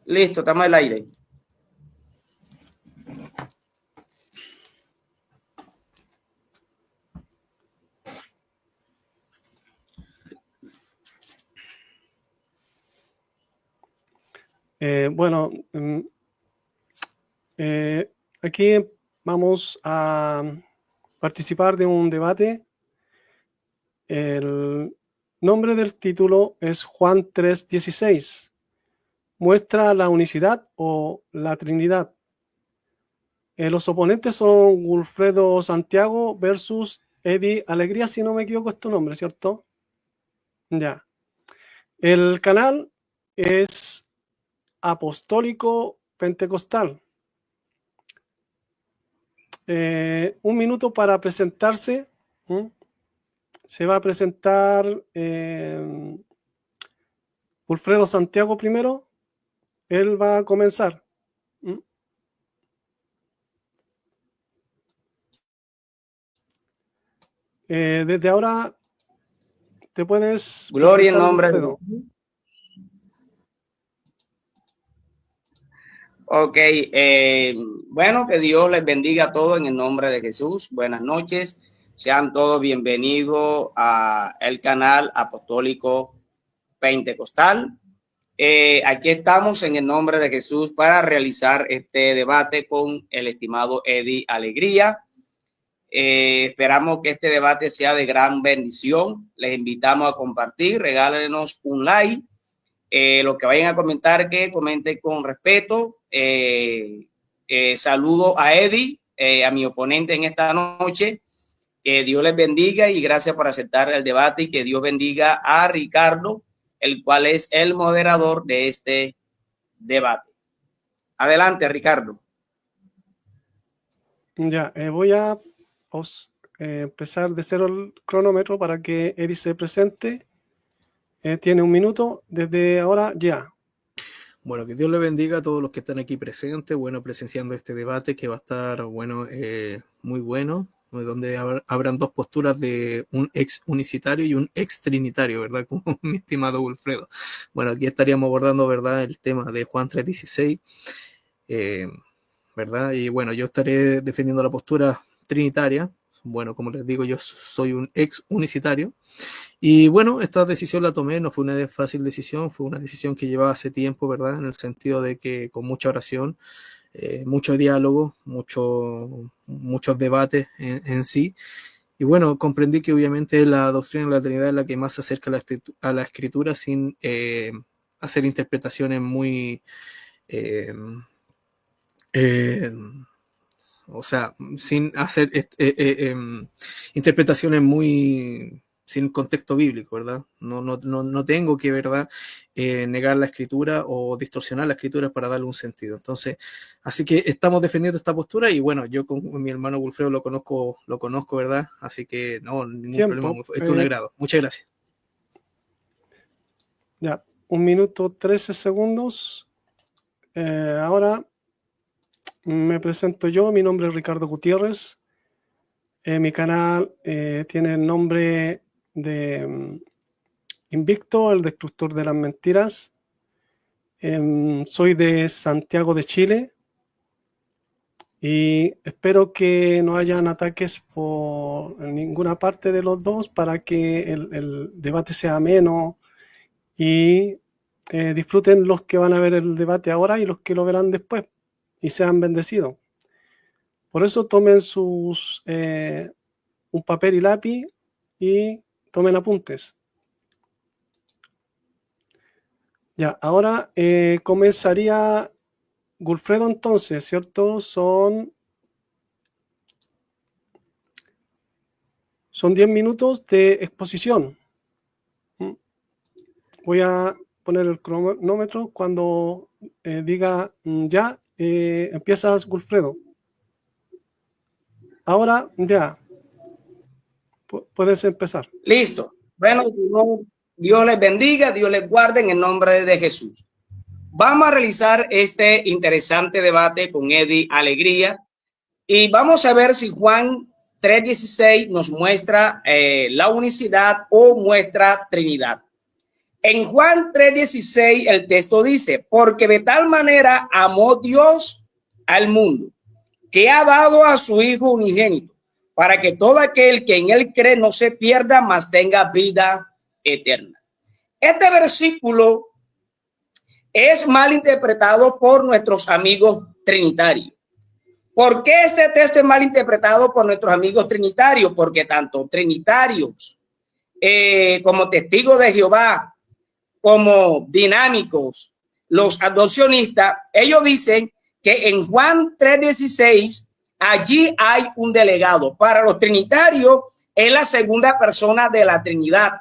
Listo, estamos al aire. Bueno, aquí vamos a participar de un debate. El nombre del título es Juan 3:16. ¿Muestra la unicidad o la Trinidad? Los oponentes son Wilfredo Santiago versus Eddie Alegría, si no me equivoco es tu nombre, ¿cierto? Ya. El canal es Apostólico Pentecostal. Un minuto para presentarse. Se va a presentar Wilfredo Santiago primero. Él va a comenzar. Desde ahora te puedes Gloria en presentar, nombre de Wilfredo. Ok, bueno, que Dios les bendiga a todos en el nombre de Jesús. Buenas noches, sean todos bienvenidos a el canal Apostólico Pentecostal. Aquí estamos en el nombre de Jesús para realizar este debate con el estimado Eddie Alegría. Esperamos que este debate sea de gran bendición. Les invitamos a compartir, regálenos un like. Los que vayan a comentar, que comenten con respeto. Saludo a Eddie, a mi oponente en esta noche. Que Dios les bendiga y gracias por aceptar el debate, y que Dios bendiga a Ricardo, el cual es el moderador de este debate. Adelante, Ricardo. Ya, voy a empezar de cero el cronómetro para que Eddie se presente. Tiene un minuto desde ahora ya. Bueno, que Dios le bendiga a todos los que están aquí presentes, bueno, presenciando este debate que va a estar, bueno, muy bueno, donde habrán dos posturas de un ex unicitario y un ex trinitario, ¿verdad? Como mi estimado Wilfredo. Bueno, aquí estaríamos abordando, ¿verdad?, el tema de Juan 3:16, ¿verdad? Y bueno, yo estaré defendiendo la postura trinitaria. Bueno, como les digo, yo soy un ex unicitario. Y bueno, esta decisión la tomé, no fue una fácil decisión, fue una decisión que llevaba hace tiempo, ¿verdad? En el sentido de que con mucha oración, mucho diálogo, muchos debates en sí. Y bueno, comprendí que obviamente la doctrina de la Trinidad es la que más se acerca a la escritura sin hacer interpretaciones muy... o sea, sin hacer interpretaciones muy sin contexto bíblico, ¿verdad? No tengo que, ¿verdad?, negar la escritura o distorsionar la escritura para darle un sentido. Entonces, así que estamos defendiendo esta postura y bueno, yo con mi hermano Wilfredo lo conozco, ¿verdad? Así que no, ningún problema, esto es un agrado. Muchas gracias. Ya, 1 minuto 13 segundos. Ahora me presento yo, mi nombre es Ricardo Gutiérrez. Mi canal tiene el nombre de Invicto, el destructor de las mentiras. Soy de Santiago de Chile y espero que no hayan ataques por ninguna parte de los dos para que el debate sea ameno y disfruten los que van a ver el debate ahora y los que lo verán después y sean bendecidos. Por eso tomen un papel y lápiz y tomen apuntes. Ya, ahora comenzaría Wilfredo entonces, ¿cierto? Son 10 minutos de exposición. Voy a poner el cronómetro cuando diga ya, empiezas, Wilfredo. Ahora ya, puedes empezar. Listo. Bueno, Dios les bendiga, Dios les guarde en el nombre de Jesús. Vamos a realizar este interesante debate con Eddie Alegría y vamos a ver si Juan 3:16 nos muestra la unicidad o muestra Trinidad. En Juan 3:16 el texto dice, porque de tal manera amó Dios al mundo, que ha dado a su Hijo unigénito, para que todo aquel que en él cree no se pierda, mas tenga vida eterna. Este versículo es mal interpretado por nuestros amigos trinitarios. ¿Por qué este texto es mal interpretado por nuestros amigos trinitarios? Porque tanto trinitarios como testigos de Jehová, como dinámicos, los adopcionistas, ellos dicen que en Juan 3:16 allí hay un delegado. Para los trinitarios es la segunda persona de la Trinidad.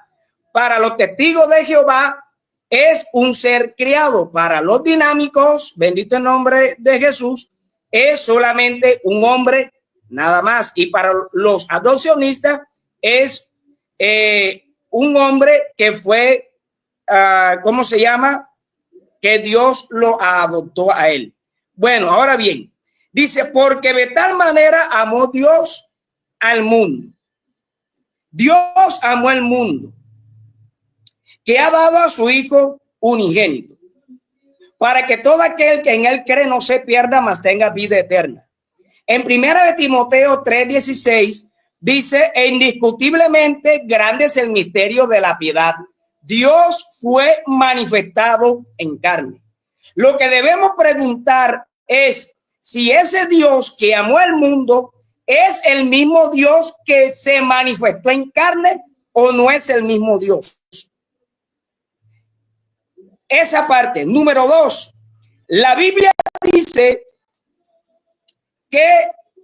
Para los testigos de Jehová es un ser criado. Para los dinámicos, bendito el nombre de Jesús, es solamente un hombre nada más. Y para los adopcionistas es un hombre que fue, ¿cómo se llama? Que Dios lo adoptó a él. Bueno, ahora bien, dice, porque de tal manera amó Dios al mundo. Dios amó al mundo, que ha dado a su Hijo unigénito, para que todo aquel que en él cree no se pierda, mas tenga vida eterna. En 1 Timoteo 3:16 dice, e indiscutiblemente grande es el misterio de la piedad. Dios fue manifestado en carne. Lo que debemos preguntar es si ese Dios que amó al mundo es el mismo Dios que se manifestó en carne o no es el mismo Dios. Esa parte. Número 2, la Biblia dice que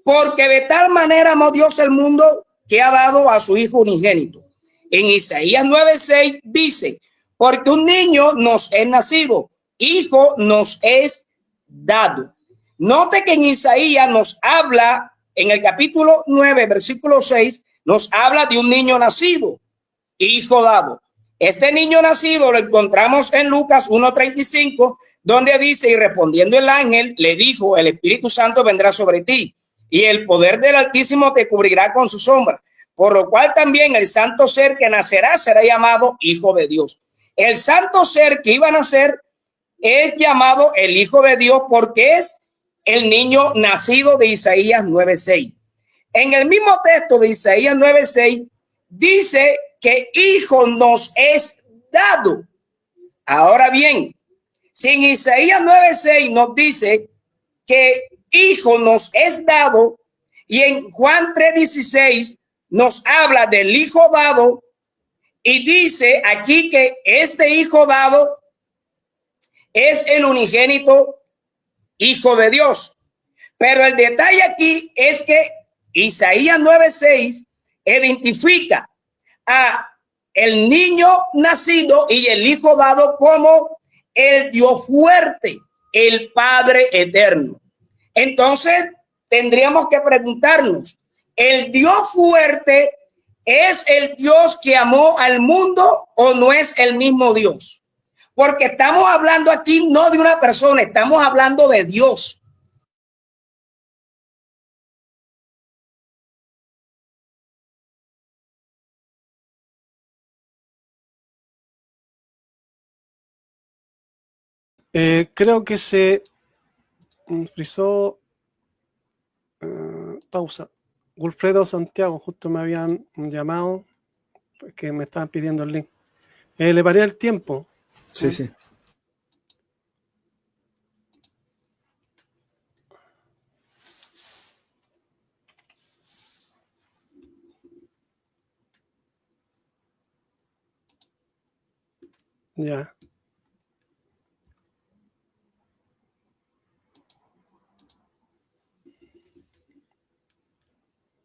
porque de tal manera amó Dios el mundo que ha dado a su Hijo unigénito. En Isaías 9:6 dice, porque un niño nos es nacido, hijo nos es dado. Note que en Isaías nos habla, en el capítulo 9, versículo 6, nos habla de un niño nacido, hijo dado. Este niño nacido lo encontramos en Lucas 1:35, donde dice, y respondiendo el ángel, le dijo, el Espíritu Santo vendrá sobre ti, y el poder del Altísimo te cubrirá con su sombra, por lo cual también el santo ser que nacerá será llamado Hijo de Dios. El santo ser que iba a nacer es llamado el Hijo de Dios porque es el niño nacido de Isaías 9:6. En el mismo texto de Isaías 9:6 dice que hijo nos es dado. Ahora bien, si en Isaías 9:6 nos dice que hijo nos es dado y en Juan 3:16 nos habla del hijo dado y dice aquí que este hijo dado es el unigénito Hijo de Dios. Pero el detalle aquí es que Isaías 9:6 identifica a el niño nacido y el hijo dado como el Dios fuerte, el Padre eterno. Entonces tendríamos que preguntarnos, ¿el Dios fuerte es el Dios que amó al mundo o no es el mismo Dios? Porque estamos hablando aquí no de una persona, estamos hablando de Dios. Creo que se frizó. Pausa. Wilfredo Santiago, justo me habían llamado, que me estaban pidiendo el link. ¿Le paré el tiempo? Sí, sí. Ya.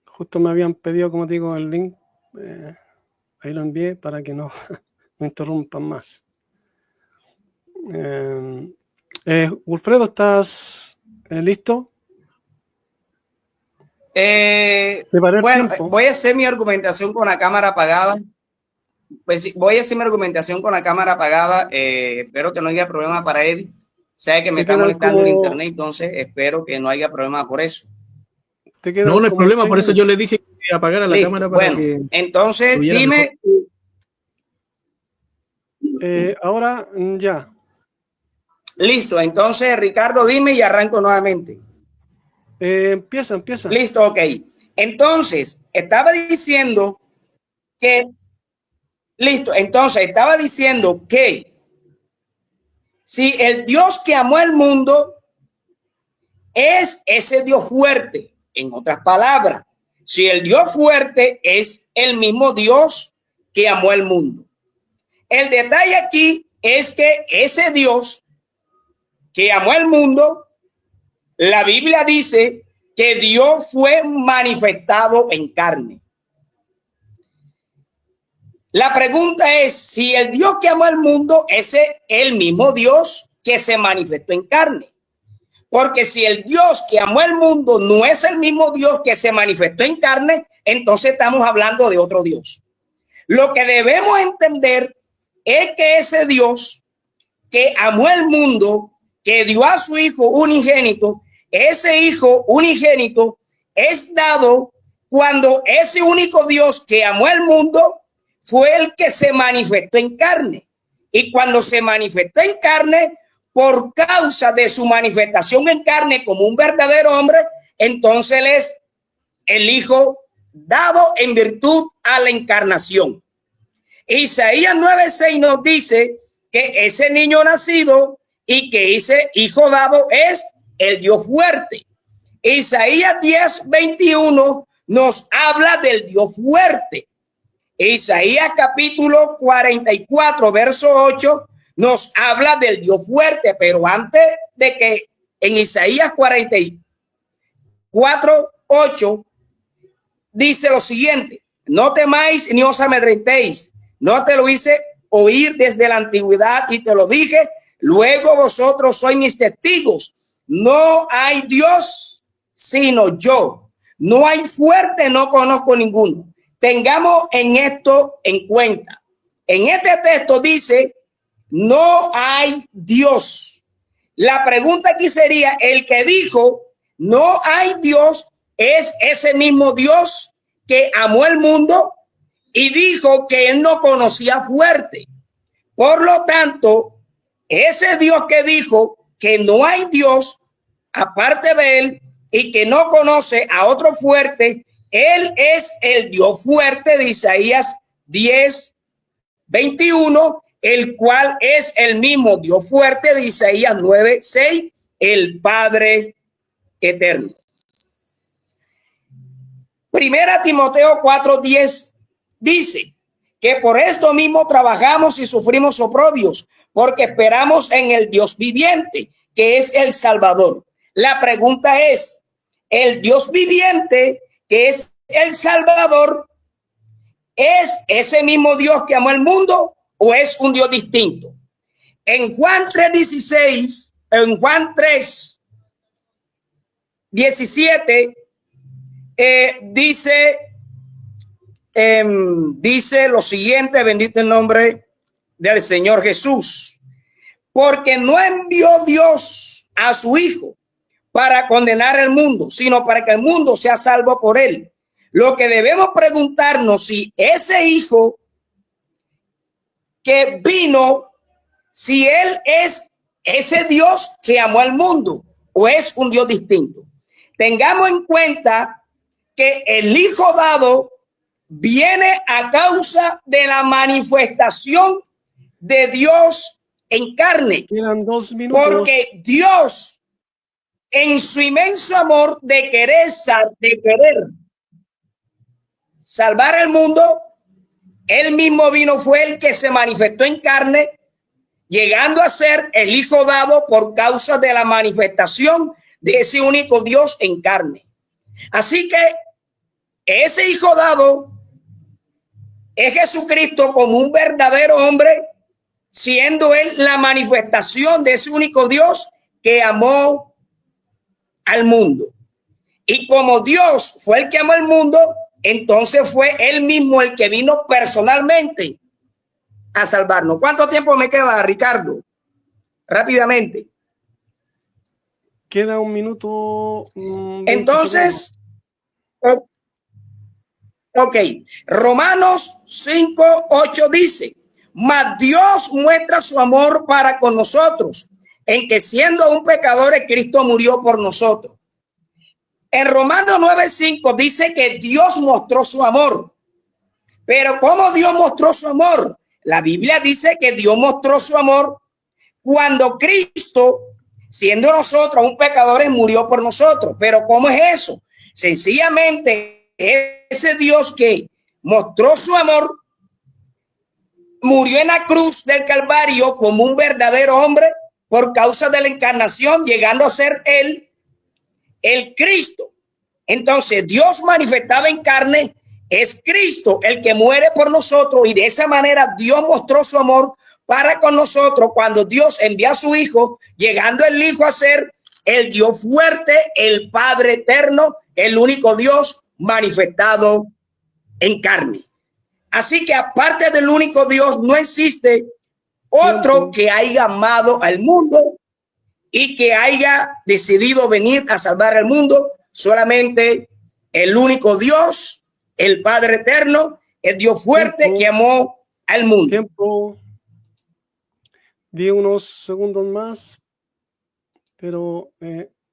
Justo me habían pedido, como te digo, el link. Ahí lo envié para que no me interrumpan más. Wilfredo, ¿estás listo? Bueno, voy a hacer mi argumentación con la cámara apagada. Pues sí, voy a hacer mi argumentación con la cámara apagada. Espero que no haya problema para Eddie. Sabe que me está molestando el internet, entonces espero que no haya problema por eso. No, no hay problema, por eso yo le dije que apagara la cámara para que... Entonces, dime... Ahora ya. Listo, entonces Ricardo, dime y arranco nuevamente. Empieza. Listo, ok. Entonces, estaba diciendo que si el Dios que amó el mundo es ese Dios fuerte, en otras palabras, si el Dios fuerte es el mismo Dios que amó el mundo. El detalle aquí es que ese Dios que amó el mundo, la Biblia dice que Dios fue manifestado en carne. La pregunta es si el Dios que amó el mundo es el mismo Dios que se manifestó en carne. Porque si el Dios que amó el mundo no es el mismo Dios que se manifestó en carne, entonces estamos hablando de otro Dios. Lo que debemos entender es que ese Dios que amó el mundo, que dio a su Hijo unigénito, ese Hijo unigénito es dado cuando ese único Dios que amó el mundo fue el que se manifestó en carne. Y cuando se manifestó en carne, por causa de su manifestación en carne como un verdadero hombre, entonces él es el Hijo dado en virtud a la encarnación. Isaías 9:6 nos dice que ese niño nacido y que ese hijo dado es el Dios fuerte. Isaías 10:21 nos habla del Dios fuerte. Isaías capítulo 44, verso 8 nos habla del Dios fuerte, pero antes de que en Isaías 44:8 dice lo siguiente: no temáis ni os amedrentéis, no te lo hice oír desde la antigüedad y te lo dije, luego vosotros sois mis testigos. No hay Dios sino yo, no hay fuerte, no conozco ninguno. Tengamos en esto en cuenta. En este texto dice, no hay Dios. La pregunta aquí sería, el que dijo, no hay Dios, es ese mismo Dios que amó el mundo y dijo que él no conocía fuerte. Por lo tanto, ese Dios que dijo que no hay Dios aparte de él y que no conoce a otro fuerte, él es el Dios fuerte de Isaías 10:21, el cual es el mismo Dios fuerte de Isaías 9:6, el Padre eterno. Primera Timoteo 4:10 dice que por esto mismo trabajamos y sufrimos oprobios, porque esperamos en el Dios viviente, que es el Salvador. La pregunta es, ¿el Dios viviente, que es el Salvador, es ese mismo Dios que amó el mundo o es un Dios distinto? En Juan 3:16, en Juan 3:17, dice lo siguiente: bendito el nombre del Señor Jesús, porque no envió Dios a su Hijo para condenar el mundo, sino para que el mundo sea salvo por él. Lo que debemos preguntarnos, si ese Hijo que vino, si él es ese Dios que amó al mundo o es un Dios distinto. Tengamos en cuenta que el Hijo dado viene a causa de la manifestación de Dios en carne. Quedan 2 minutos. Porque Dios, en su inmenso amor de querer salvar el mundo, él mismo vino, fue el que se manifestó en carne, llegando a ser el Hijo dado por causa de la manifestación de ese único Dios en carne. Así que ese Hijo dado es Jesucristo como un verdadero hombre, siendo él la manifestación de ese único Dios que amó al mundo. Y como Dios fue el que amó al mundo, entonces fue él mismo el que vino personalmente a salvarnos. ¿Cuánto tiempo me queda, Ricardo? Rápidamente. Queda 1 minuto. Entonces, ok, Romanos 5:8 dice, mas Dios muestra su amor para con nosotros, en que siendo aún pecadores, Cristo murió por nosotros. En Romanos 9:5 dice que Dios mostró su amor. Pero ¿cómo Dios mostró su amor? La Biblia dice que Dios mostró su amor cuando Cristo, siendo nosotros aún pecadores, murió por nosotros. Pero ¿cómo es eso? Sencillamente, ese Dios que mostró su amor murió en la cruz del Calvario como un verdadero hombre por causa de la encarnación, llegando a ser él el Cristo. Entonces Dios manifestado en carne es Cristo el que muere por nosotros, y de esa manera Dios mostró su amor para con nosotros cuando Dios envía a su Hijo, llegando el Hijo a ser el Dios fuerte, el Padre eterno, el único Dios manifestado en carne. Así que aparte del único Dios no existe otro que haya amado al mundo y que haya decidido venir a salvar al mundo. Solamente el único Dios, el Padre eterno, el Dios fuerte que amó al mundo. Tiempo. Di unos segundos más, pero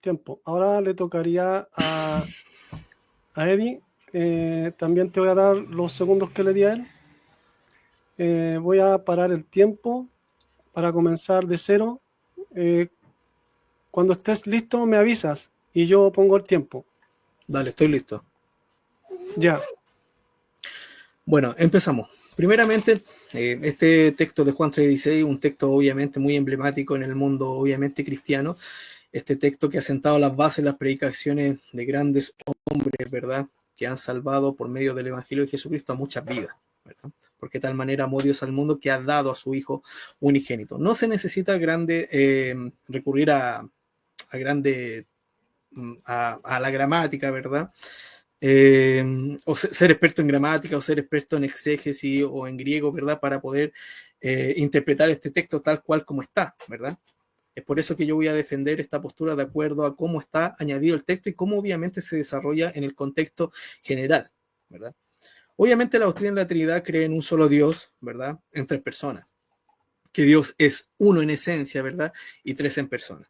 tiempo. Ahora le tocaría a Eddie. También te voy a dar los segundos que le di a él. Voy a parar el tiempo para comenzar de cero. Cuando estés listo me avisas y yo pongo el tiempo. Dale, estoy listo. Ya. Bueno, empezamos. Primeramente, este texto de Juan 3:16, un texto obviamente muy emblemático en el mundo obviamente cristiano. Este texto que ha sentado las bases, las predicaciones de grandes hombres, ¿verdad?, que han salvado por medio del Evangelio de Jesucristo a muchas vidas, ¿verdad? Porque de tal manera amó Dios al mundo que ha dado a su Hijo unigénito. No se necesita recurrir a la gramática, ¿verdad? O ser experto en gramática, o ser experto en exégesis o en griego, ¿verdad?, para poder interpretar este texto tal cual como está, ¿verdad? Es por eso que yo voy a defender esta postura de acuerdo a cómo está añadido el texto y cómo obviamente se desarrolla en el contexto general, ¿verdad? Obviamente la doctrina de la Trinidad cree en un solo Dios, ¿verdad?, en tres personas, que Dios es uno en esencia, ¿verdad?, y tres en persona.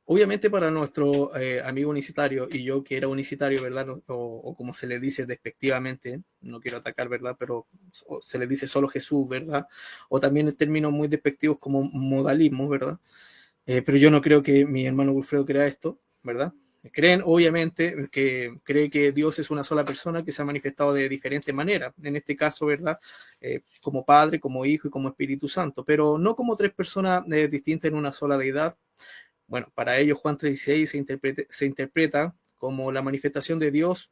Obviamente para nuestro amigo unicitario y yo que era unicitario, ¿verdad?, o como se le dice despectivamente, no quiero atacar, ¿verdad?, pero se le dice solo Jesús, ¿verdad?, o también en términos muy despectivos como modalismo, ¿verdad? Pero yo no creo que mi hermano Wilfredo crea esto, ¿verdad? Creen, obviamente, cree que Dios es una sola persona que se ha manifestado de diferentes maneras, en este caso, ¿verdad?, como Padre, como Hijo y como Espíritu Santo, pero no como tres personas distintas en una sola deidad. Bueno, para ellos Juan 3:16 se interpreta como la manifestación de Dios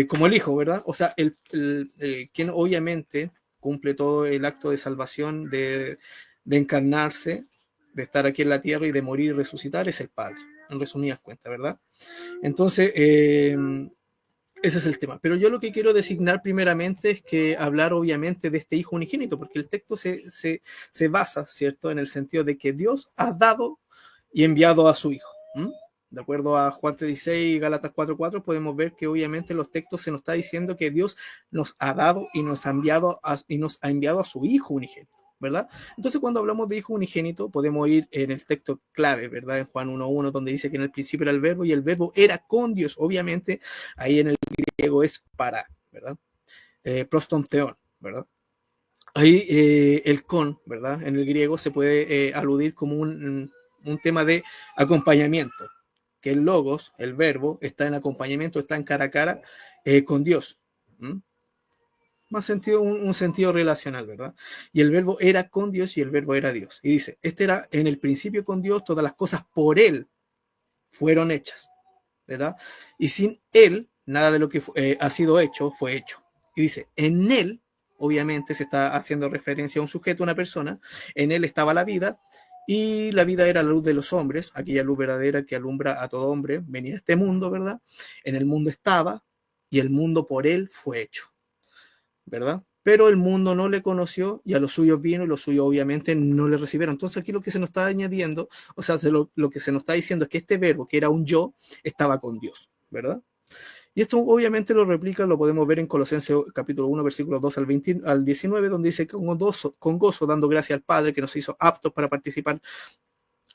como el Hijo, ¿verdad? O sea, quien obviamente cumple todo el acto de salvación, de encarnarse, de estar aquí en la tierra y de morir y resucitar, es el Padre, en resumidas cuentas, ¿verdad? Entonces, ese es el tema. Pero yo lo que quiero designar primeramente es que hablar obviamente de este Hijo unigénito, porque el texto se basa, ¿cierto?, en el sentido de que Dios ha dado y enviado a su Hijo. De acuerdo a Juan 3:16 y Gálatas 4:4 podemos ver que obviamente los textos se nos está diciendo que Dios nos ha dado y nos ha enviado a su Hijo unigénito, ¿verdad? Entonces cuando hablamos de Hijo unigénito podemos ir en el texto clave, ¿verdad?, en Juan 1:1, donde dice que en el principio era el verbo y el verbo era con Dios. Obviamente ahí en el griego es para, ¿verdad? Proston theon, ¿verdad? Ahí el con, ¿verdad?, en el griego se puede aludir como un tema de acompañamiento, que el logos, el verbo, está en acompañamiento, está en cara a cara con Dios. Más sentido, un sentido relacional, ¿verdad? Y el verbo era con Dios y el verbo era Dios. Y dice, este era en el principio con Dios, todas las cosas por Él fueron hechas, ¿verdad? Y sin Él, nada de lo que ha sido hecho fue hecho. Y dice, en Él, obviamente se está haciendo referencia a un sujeto, una persona, en Él estaba la vida, y la vida era la luz de los hombres, aquella luz verdadera que alumbra a todo hombre, venía a este mundo, ¿verdad? En el mundo estaba, y el mundo por Él fue hecho, ¿verdad? Pero el mundo no le conoció y a los suyos vino y los suyos obviamente no le recibieron. Entonces aquí lo que se nos está añadiendo, o sea, lo que se nos está diciendo es que este verbo, que era un yo, estaba con Dios, ¿verdad? Y esto obviamente lo replica, lo podemos ver en Colosenses capítulo 1, versículos 2 al 19, donde dice con gozo, dando gracias al Padre que nos hizo aptos para participar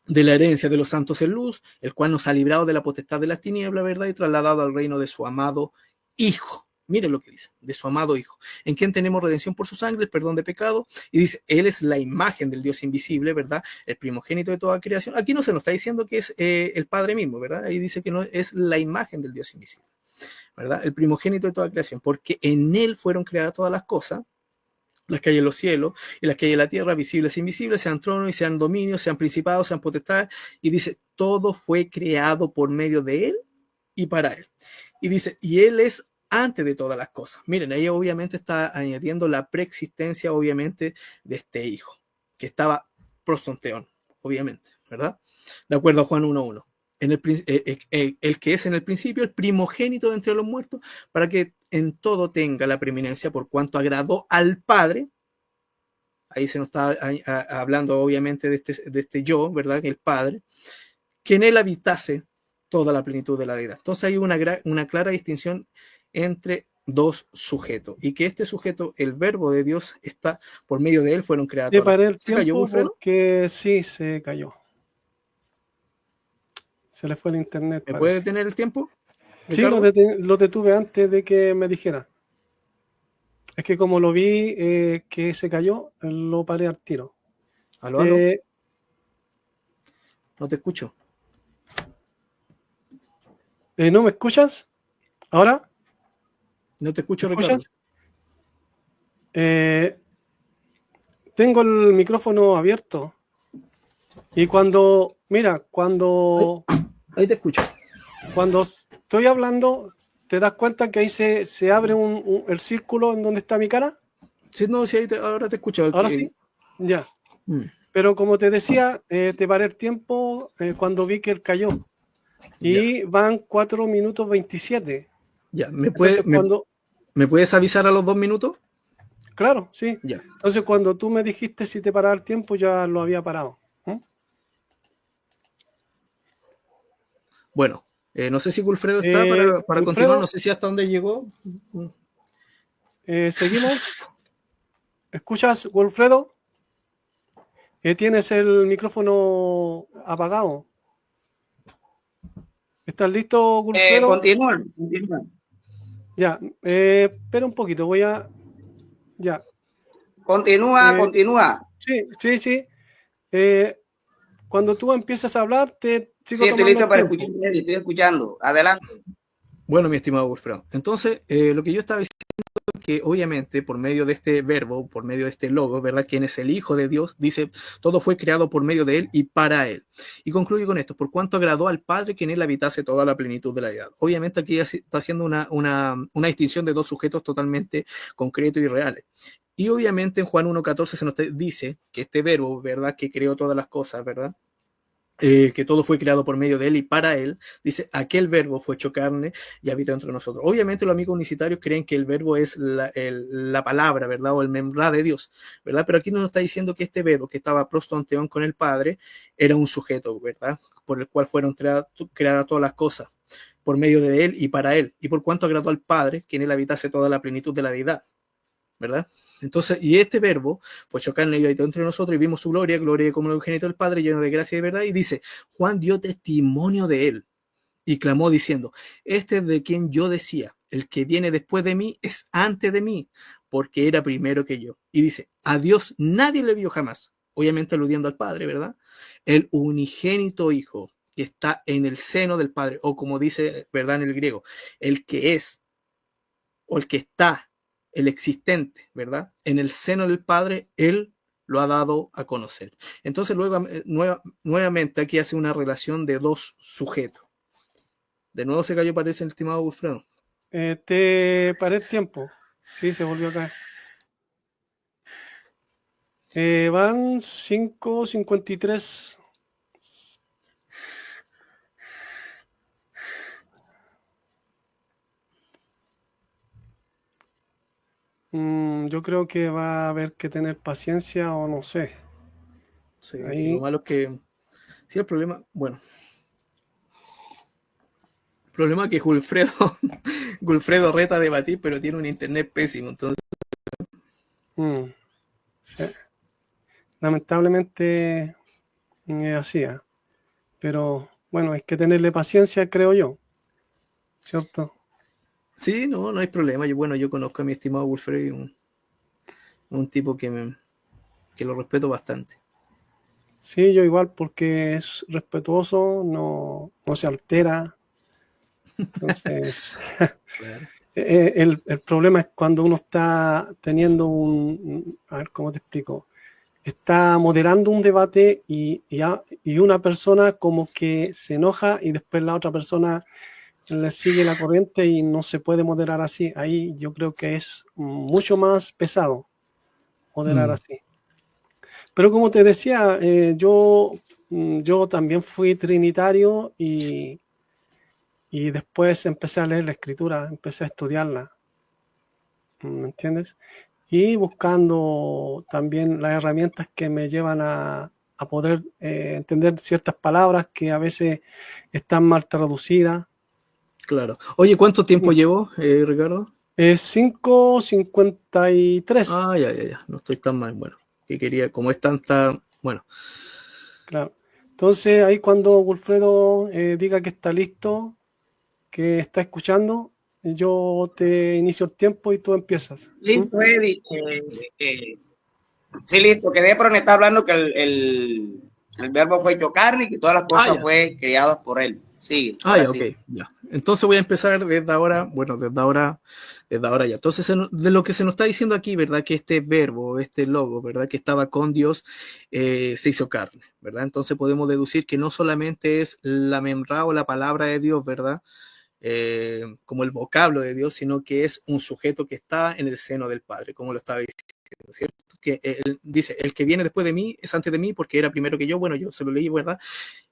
de la herencia de los santos en luz, el cual nos ha librado de la potestad de las tinieblas, ¿verdad? Y trasladado al reino de su amado Hijo. Miren lo que dice, de su amado Hijo, en quien tenemos redención por su sangre, el perdón de pecado, y dice, Él es la imagen del Dios invisible, ¿verdad? El primogénito de toda creación. Aquí no se nos está diciendo que es el Padre mismo, ¿verdad? Ahí dice que no es la imagen del Dios invisible, ¿verdad? El primogénito de toda creación, porque en Él fueron creadas todas las cosas, las que hay en los cielos y las que hay en la tierra, visibles e invisibles, sean tronos y sean dominios, sean principados, sean potestades, y dice, todo fue creado por medio de Él y para Él. Y dice, y Él es antes de todas las cosas. Miren, ahí obviamente está añadiendo la preexistencia, obviamente, de este Hijo, que estaba prostonteón, obviamente, ¿verdad? De acuerdo a Juan 1:1. El que es en el principio el primogénito de entre los muertos, para que en todo tenga la preeminencia por cuanto agradó al Padre. Ahí se nos está hablando obviamente de este yo, ¿verdad? Que el Padre, que en él habitase toda la plenitud de la deidad. Entonces hay una clara distinción entre dos sujetos, y que este sujeto, el verbo de Dios, está por medio de él fueron creadas Te todas las paré cosas. el ¿Se cayó, tiempo Wilfredo? porque sí, se cayó. Se le fue el internet, ¿Me puede parece. detener el tiempo, Sí, Ricardo? lo detuve antes de que me dijera. Es que como lo vi que se cayó, lo paré al tiro. Aló, aló, no te escucho. ¿No me escuchas? ¿Ahora? No te ¿Me escucho, Ricardo. escuchas? Tengo el micrófono abierto. Y cuando, mira, Ahí te escucho. cuando estoy hablando, ¿te das cuenta que ahí se abre el círculo en donde está mi cara? Sí, no, sí, ahora te escucho. ¿Ahora sí? Ya. Mm, Pero como te decía, te paré el tiempo cuando vi que él cayó. ya, Y van 4 minutos 27. ya. Entonces cuando, ¿Me puedes avisar a los 2 minutos? claro, sí. Ya. Entonces cuando tú me dijiste si te paraba el tiempo, ya lo había parado. Bueno, no sé si Wilfredo está para continuar, Wilfredo, no sé si hasta dónde llegó. seguimos. ¿Escuchas, Wilfredo? Tienes el micrófono apagado. ¿Estás listo, Wilfredo? Continúan. Ya, espera un poquito, voy a... Ya. Continúa. Sí. Cuando tú empiezas a hablar, te sigo Sí, estoy tomando listo el para tiempo. escuchar, estoy escuchando. Adelante. Bueno, mi estimado Wilfredo. Entonces, lo que yo estaba diciendo es que obviamente por medio de este verbo, por medio de este logo, ¿verdad? Quien es el Hijo de Dios, dice, todo fue creado por medio de Él y para Él. Y concluye con esto, por cuanto agradó al Padre que en Él habitase toda la plenitud de la deidad. Obviamente aquí está haciendo una distinción de dos sujetos totalmente concretos y reales. Y obviamente en Juan 1:14 se nos dice que este verbo, ¿verdad? Que creó todas las cosas, ¿verdad? Que todo fue creado por medio de Él y para Él, dice, aquel verbo fue hecho carne y habita entre nosotros. Obviamente los amigos unicitarios creen que el verbo es la palabra, ¿verdad? O el membrá de Dios, ¿verdad? Pero aquí nos está diciendo que este verbo que estaba prostonteón con el Padre era un sujeto, ¿verdad? Por el cual fueron creadas todas las cosas, por medio de Él y para Él. Y por cuanto agradó al Padre, que en Él habitase toda la plenitud de la deidad, ¿verdad? Entonces, y este verbo fue hecho carne y habitó entre nosotros y vimos su gloria como el unigénito del Padre, lleno de gracia y de verdad. Y dice, Juan dio testimonio de él y clamó diciendo, este es de quien yo decía, el que viene después de mí es antes de mí, porque era primero que yo. Y dice, a Dios nadie le vio jamás, obviamente aludiendo al Padre, ¿verdad? El unigénito Hijo que está en el seno del Padre, o como dice, ¿verdad? En el griego, el que es, o el que está, el existente, ¿verdad? En el seno del Padre, Él lo ha dado a conocer. Entonces, luego, nuevamente aquí hace una relación de dos sujetos. De nuevo se cayó, parece, el estimado Wilfredo. Te paré el tiempo. Sí, se volvió a caer. Van 5:53. Yo creo que va a haber que tener paciencia o no sé. Sí, Ahí, lo malo es que, sí, el problema, bueno, el problema es que Wilfredo Gulfredo reta a debatir, pero tiene un internet pésimo, entonces. Sí. Lamentablemente es así, pero bueno, hay que tenerle paciencia, creo yo, ¿cierto? Sí, no hay problema. Yo conozco a mi estimado Gulfredo y un tipo que lo respeto bastante. Sí, yo igual, porque es respetuoso, no se altera. Entonces, Claro. el problema es cuando uno está teniendo a ver cómo te explico, está moderando un debate y una persona como que se enoja y después la otra persona le sigue la corriente y no se puede moderar así. Ahí yo creo que es mucho más pesado moderar así. Pero como te decía, yo también fui trinitario y después empecé a leer la escritura, empecé a estudiarla, ¿me entiendes? Y buscando también las herramientas que me llevan a poder entender ciertas palabras que a veces están mal traducidas. Claro. Oye, ¿cuánto tiempo llevo, Ricardo? 5:53. Ya. No estoy tan mal. Bueno, que quería, como es tanta. Bueno. Claro. Entonces, ahí cuando Wilfredo diga que está listo, que está escuchando, yo te inicio el tiempo y tú empiezas. Listo, Eddie. Sí, listo. Quedé por estar hablando que el verbo fue hecho carne y que todas las cosas fue creadas por él. Sí, ahora ya, sí. ok, ya. Entonces voy a empezar desde ahora ya. Entonces, de lo que se nos está diciendo aquí, ¿verdad? Que este verbo, este logo, ¿verdad? Que estaba con Dios, se hizo carne, ¿verdad? Entonces podemos deducir que no solamente es la memra o la palabra de Dios, ¿verdad? Como el vocablo de Dios, sino que es un sujeto que está en el seno del Padre, como lo estaba diciendo, ¿cierto? Que él dice, el que viene después de mí es antes de mí porque era primero que yo, bueno, yo se lo leí, ¿verdad?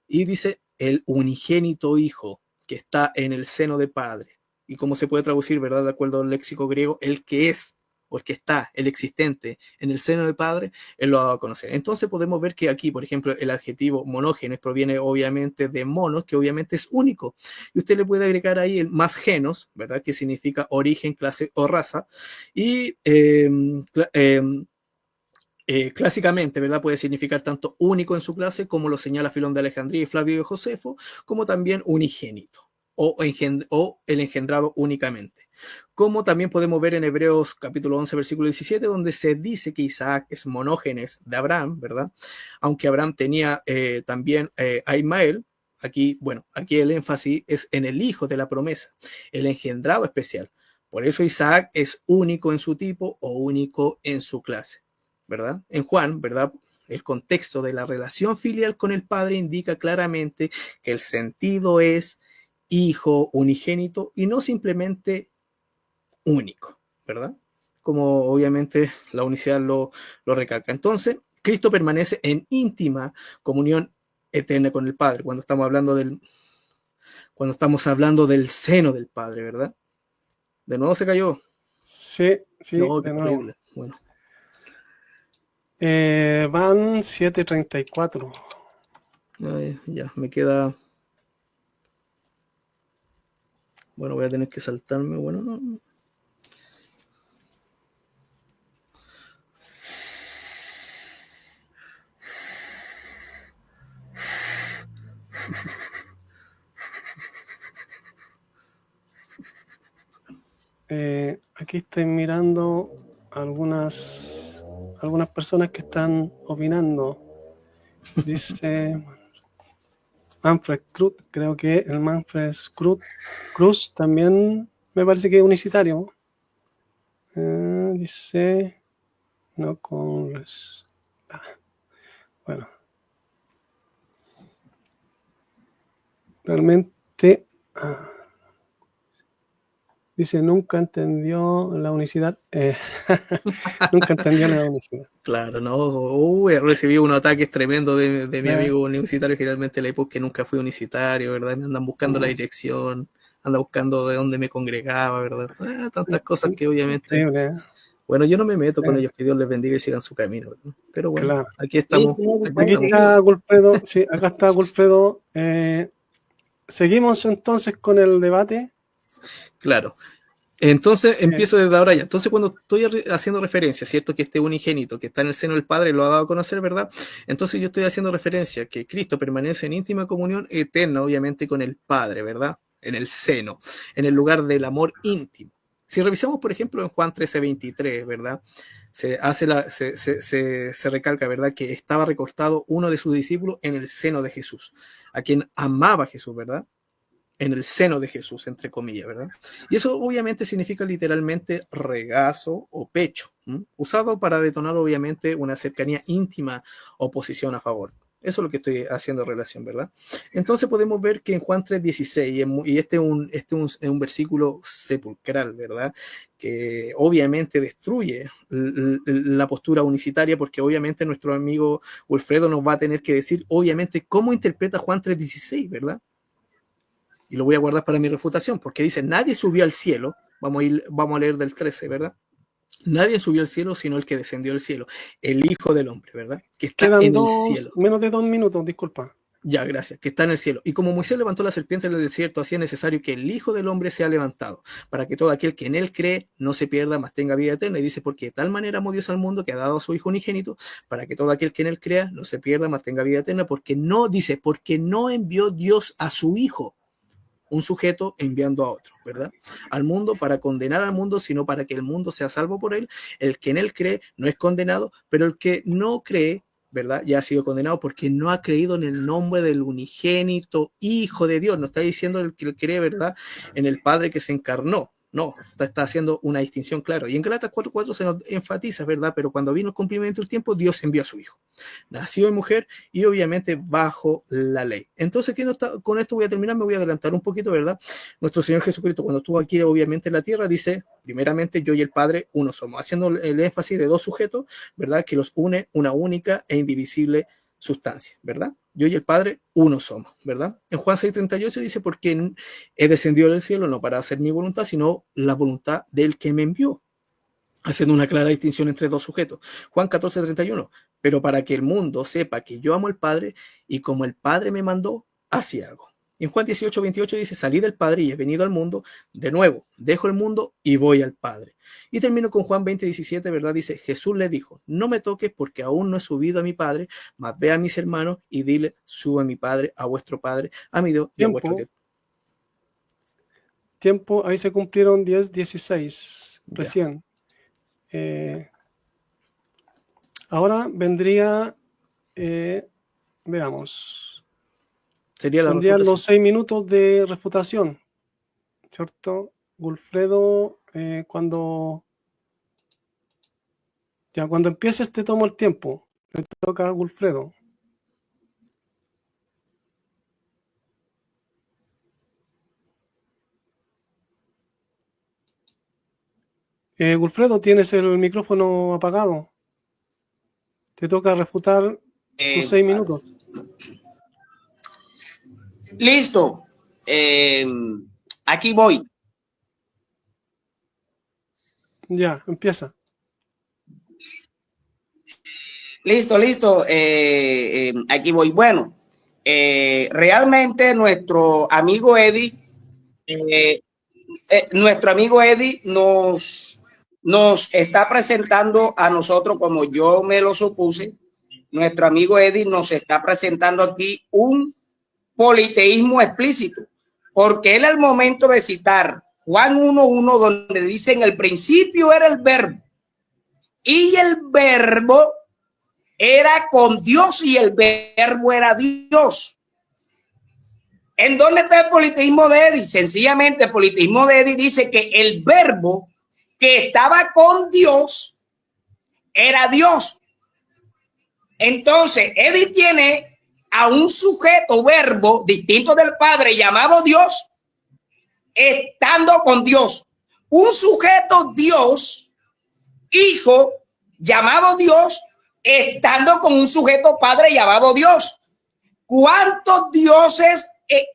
Y dice, el unigénito hijo que está en el seno del Padre. Y cómo se puede traducir, ¿verdad? De acuerdo al léxico griego, el que es, o el que está, el existente en el seno del Padre, él lo va a conocer. Entonces podemos ver que aquí, por ejemplo, el adjetivo monógenes proviene obviamente de monos, que obviamente es único. Y usted le puede agregar ahí el más genos, ¿verdad? Que significa origen, clase o raza. Y clásicamente, ¿verdad? Puede significar tanto único en su clase, como lo señala Filón de Alejandría y Flavio de Josefo, como también unigénito o el engendrado únicamente. Como también podemos ver en Hebreos capítulo 11, versículo 17, donde se dice que Isaac es monógenes de Abraham, ¿verdad? Aunque Abraham tenía también a Ismael. Aquí el énfasis es en el hijo de la promesa, el engendrado especial. Por eso Isaac es único en su tipo o único en su clase, ¿verdad? En Juan, ¿verdad? El contexto de la relación filial con el Padre indica claramente que el sentido es hijo unigénito y no simplemente único, ¿verdad? Como obviamente la unicidad lo recalca. Entonces, Cristo permanece en íntima comunión eterna con el Padre cuando estamos hablando del seno del Padre, ¿verdad? De nuevo se cayó. Sí, No, de qué nuevo. horrible. Bueno. Van 7:34. Ya, me queda. Bueno, voy a tener que saltarme. Bueno, no. Aquí estoy mirando algunas personas que están opinando. Dice Manfred Cruz, creo que el Manfred Cruz también me parece que es unicitario. Dice no con bueno, realmente dice nunca entendió la unicidad. Nunca entendió la unicidad. Claro, no. He recibido unos ataques tremendos de mi amigo universitario, generalmente la época que nunca fui unicitario, ¿verdad? Me andan buscando la dirección, andan buscando de dónde me congregaba, ¿verdad? Tantas cosas que obviamente. Bueno, yo no me meto con ellos, que Dios les bendiga y sigan su camino, ¿verdad? Pero bueno, claro. aquí estamos. Aquí está Gulfredo. Sí, acá está Gulfredo. Seguimos entonces con el debate. Claro. Entonces empiezo desde ahora ya. Entonces cuando estoy haciendo referencia, ¿cierto? Que este unigénito que está en el seno del Padre lo ha dado a conocer, ¿verdad? Entonces yo estoy haciendo referencia que Cristo permanece en íntima comunión eterna, obviamente, con el Padre, ¿verdad? En el seno, en el lugar del amor íntimo. Si revisamos, por ejemplo, en Juan 13:23, ¿verdad? Se recalca, ¿verdad? Que estaba recortado uno de sus discípulos en el seno de Jesús, a quien amaba Jesús, ¿verdad? En el seno de Jesús, entre comillas, ¿verdad? Y eso obviamente significa literalmente regazo o pecho, usado para detonar obviamente una cercanía íntima o posición a favor. Eso es lo que estoy haciendo relación, ¿verdad? Entonces podemos ver que en Juan 3:16, y este es un versículo sepulcral, ¿verdad? Que obviamente destruye la postura unicitaria, porque obviamente nuestro amigo Wilfredo nos va a tener que decir, obviamente, cómo interpreta Juan 3:16, ¿verdad? Y lo voy a guardar para mi refutación, porque dice, nadie subió al cielo, vamos a leer del 13, ¿verdad? Nadie subió al cielo, sino el que descendió al cielo, el Hijo del Hombre, ¿verdad? Que está Quedan en el cielo. menos de 2 minutos, disculpa. Ya, gracias, que está en el cielo. Y como Moisés levantó la serpiente en el desierto, así es necesario que el Hijo del Hombre sea levantado, para que todo aquel que en él cree no se pierda, mas tenga vida eterna. Y dice, porque de tal manera amó Dios al mundo que ha dado a su Hijo unigénito, para que todo aquel que en él crea no se pierda, mas tenga vida eterna, porque no envió Dios a su Hijo, un sujeto enviando a otro, ¿verdad? Al mundo para condenar al mundo, sino para que el mundo sea salvo por él. El que en él cree no es condenado, pero el que no cree, ¿verdad? Ya ha sido condenado porque no ha creído en el nombre del unigénito Hijo de Dios. No está diciendo el que cree, ¿verdad? En el Padre que se encarnó. No, está haciendo una distinción clara. Y en Gálatas 4:4 se nos enfatiza, ¿verdad? Pero cuando vino el cumplimiento del tiempo, Dios envió a su Hijo. Nació de mujer y obviamente bajo la ley. Entonces, con esto voy a terminar, me voy a adelantar un poquito, ¿verdad? Nuestro Señor Jesucristo, cuando estuvo aquí obviamente en la tierra, dice, primeramente, yo y el Padre uno somos, haciendo el énfasis de dos sujetos, ¿verdad? Que los une una única e indivisible sustancia, ¿verdad? Yo y el Padre uno somos, ¿verdad? En Juan 6:38 dice, porque he descendido del cielo no para hacer mi voluntad, sino la voluntad del que me envió, haciendo una clara distinción entre dos sujetos. Juan 14:31, pero para que el mundo sepa que yo amo al Padre y como el Padre me mandó, así hago. Y en Juan 18:28 dice, salí del Padre y he venido al mundo, de nuevo, dejo el mundo y voy al Padre. Y termino con Juan 20:17, ¿verdad? Dice, Jesús le dijo, no me toques porque aún no he subido a mi Padre, mas ve a mis hermanos y dile, subo a mi Padre, a vuestro Padre, a mi Dios y a vuestro Dios. Tiempo, ahí se cumplieron 10:16 recién. Ahora vendría, veamos. Vendrían los 6 minutos de refutación, ¿cierto? Wilfredo, cuando empieces te tomo el tiempo. Le toca a Wilfredo. Wilfredo, tienes el micrófono apagado. Te toca refutar tus 6 minutos. Listo. Aquí voy. Ya, empieza. Listo. Aquí voy. Bueno, realmente nuestro amigo Eddie nos está presentando a nosotros, como yo me lo supuse, nuestro amigo Eddie nos está presentando aquí un politeísmo explícito, porque él al momento de citar Juan 1:1, donde dice en el principio era el verbo y el verbo era con Dios y el verbo era Dios. ¿En dónde está el politeísmo de Eddie? Sencillamente el politeísmo de Eddie dice que el verbo que estaba con Dios era Dios. Entonces Eddie tiene a un sujeto verbo distinto del Padre llamado Dios estando con Dios, un sujeto Dios hijo llamado Dios estando con un sujeto Padre llamado Dios. ¿Cuántos dioses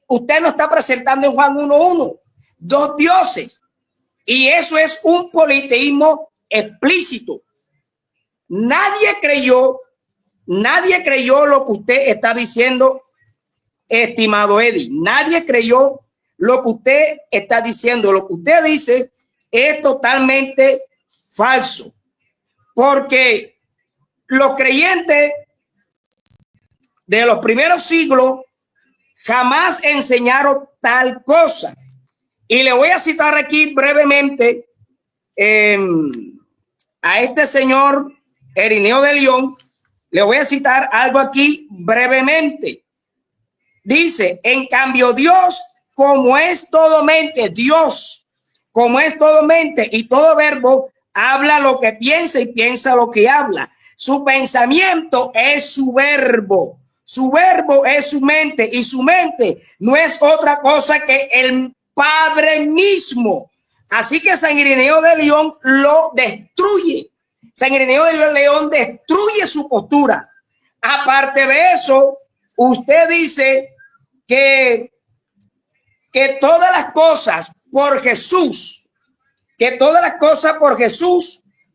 usted nos está presentando en Juan 1:1? 2 dioses, y eso es un politeísmo explícito. Nadie creyó lo que usted está diciendo, estimado Eddie. Nadie creyó lo que usted está diciendo. Lo que usted dice es totalmente falso, porque los creyentes de los primeros siglos jamás enseñaron tal cosa. Y le voy a citar aquí brevemente a este señor Ireneo de León. Le voy a citar algo aquí brevemente. Dice, en cambio, Dios, como es todo mente, Dios, como es todo mente y todo verbo, habla lo que piensa y piensa lo que habla. Su pensamiento es su verbo es su mente, y su mente no es otra cosa que el Padre mismo. Así que San Ireneo de León lo destruye. San Ireneo de León destruye su postura. Aparte de eso, usted dice que todas las cosas por Jesús,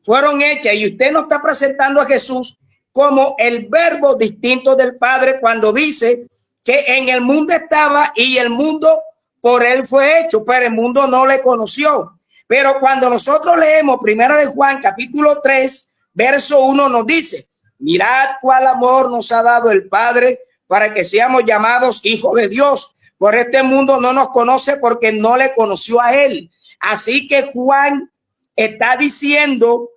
fueron hechas, y usted no está presentando a Jesús como el verbo distinto del Padre cuando dice que en el mundo estaba y el mundo por él fue hecho, pero el mundo no le conoció. Pero cuando nosotros leemos Primera de Juan, capítulo 3, verso 1, nos dice, mirad cuál amor nos ha dado el Padre para que seamos llamados hijos de Dios. Por este mundo no nos conoce porque no le conoció a él. Así que Juan está diciendo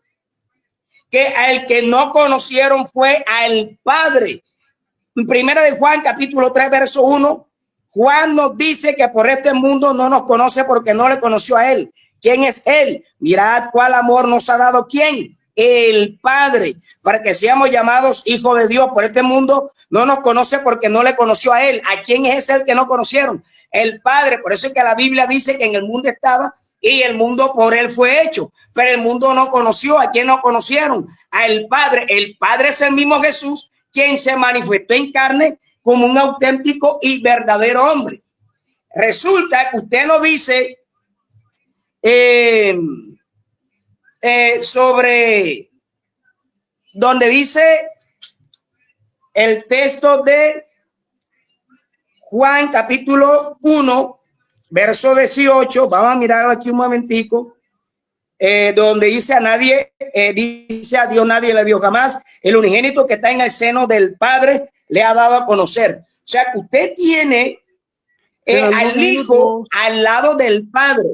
que al que no conocieron fue al Padre. En Primera de Juan, capítulo 3, verso 1, Juan nos dice que por este mundo no nos conoce porque no le conoció a él. ¿Quién es él? Mirad cuál amor nos ha dado. ¿Quién? El Padre, para que seamos llamados hijos de Dios. Por este mundo no nos conoce porque no le conoció a él. ¿A quién es el que no conocieron? El Padre. Por eso es que la Biblia dice que en el mundo estaba y el mundo por él fue hecho, pero el mundo no conoció. ¿A quién no conocieron? Al Padre. El Padre es el mismo Jesús, quien se manifestó en carne como un auténtico y verdadero hombre. Resulta que usted nos dice sobre donde dice el texto de Juan capítulo 1, verso 18, vamos a mirarlo aquí un momentico, donde dice dice a Dios nadie le vio jamás, el unigénito que está en el seno del Padre le ha dado a conocer. O sea que usted tiene al Hijo al lado del Padre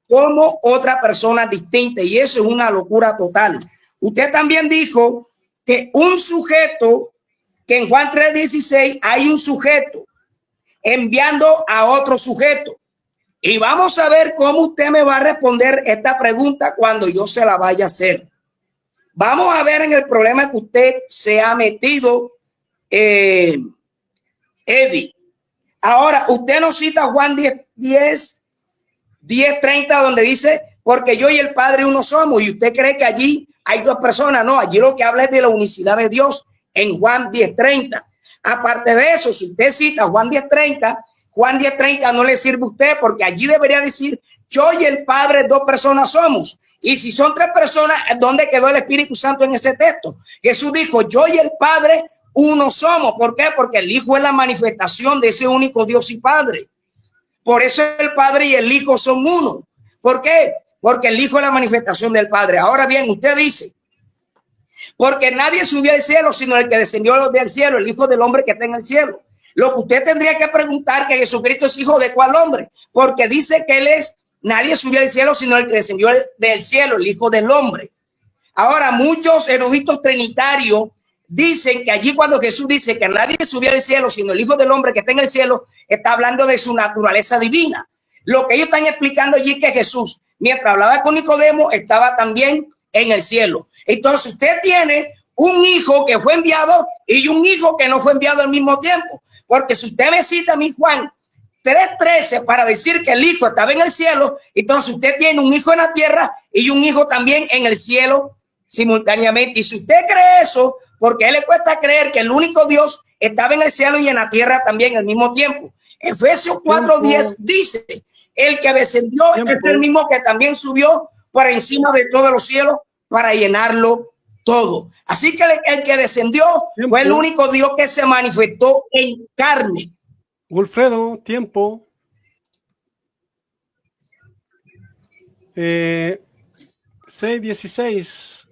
como otra persona distinta, y eso es una locura total. Usted también dijo que un sujeto, que en Juan 3:16 hay un sujeto enviando a otro sujeto. Y vamos a ver cómo usted me va a responder esta pregunta cuando yo se la vaya a hacer. Vamos a ver en el problema que usted se ha metido, Eddie. Ahora, usted nos cita Juan 10:30, donde dice, porque yo y el Padre uno somos, y usted cree que allí hay dos personas. No, allí lo que habla es de la unicidad de Dios en Juan 10:30. Aparte de eso, si usted cita Juan 10:30 no le sirve a usted, porque allí debería decir, yo y el Padre dos personas somos. Y si son tres personas, ¿dónde quedó el Espíritu Santo en ese texto? Jesús dijo, yo y el Padre uno somos. ¿Por qué? Porque el Hijo es la manifestación de ese único Dios y Padre. Por eso el Padre y el Hijo son uno. ¿Por qué? Porque el Hijo es la manifestación del Padre. Ahora bien, usted dice, porque nadie subió al cielo sino el que descendió del cielo, el Hijo del Hombre que está en el cielo. Lo que usted tendría que preguntar, que Jesucristo es hijo de cuál hombre, porque dice que él es, nadie subió al cielo sino el que descendió del cielo, el Hijo del Hombre. Ahora, muchos eruditos trinitarios dicen que allí cuando Jesús dice que nadie subió al cielo sino el Hijo del Hombre que está en el cielo, está hablando de su naturaleza divina. Lo que ellos están explicando allí es que Jesús, mientras hablaba con Nicodemo, estaba también en el cielo. Entonces usted tiene un hijo que fue enviado y un hijo que no fue enviado al mismo tiempo. Porque si usted me cita a mí Juan 3:13 para decir que el hijo estaba en el cielo, entonces usted tiene un hijo en la tierra y un hijo también en el cielo simultáneamente. Y si usted cree eso, porque a él le cuesta creer que el único Dios estaba en el cielo y en la tierra también al mismo tiempo. Efesios 4:10 dice, el que descendió es el mismo que también subió por encima de todos los cielos para llenarlo todo. Así que el que descendió fue el único Dios que se manifestó en carne. Wilfredo, tiempo. 6:16.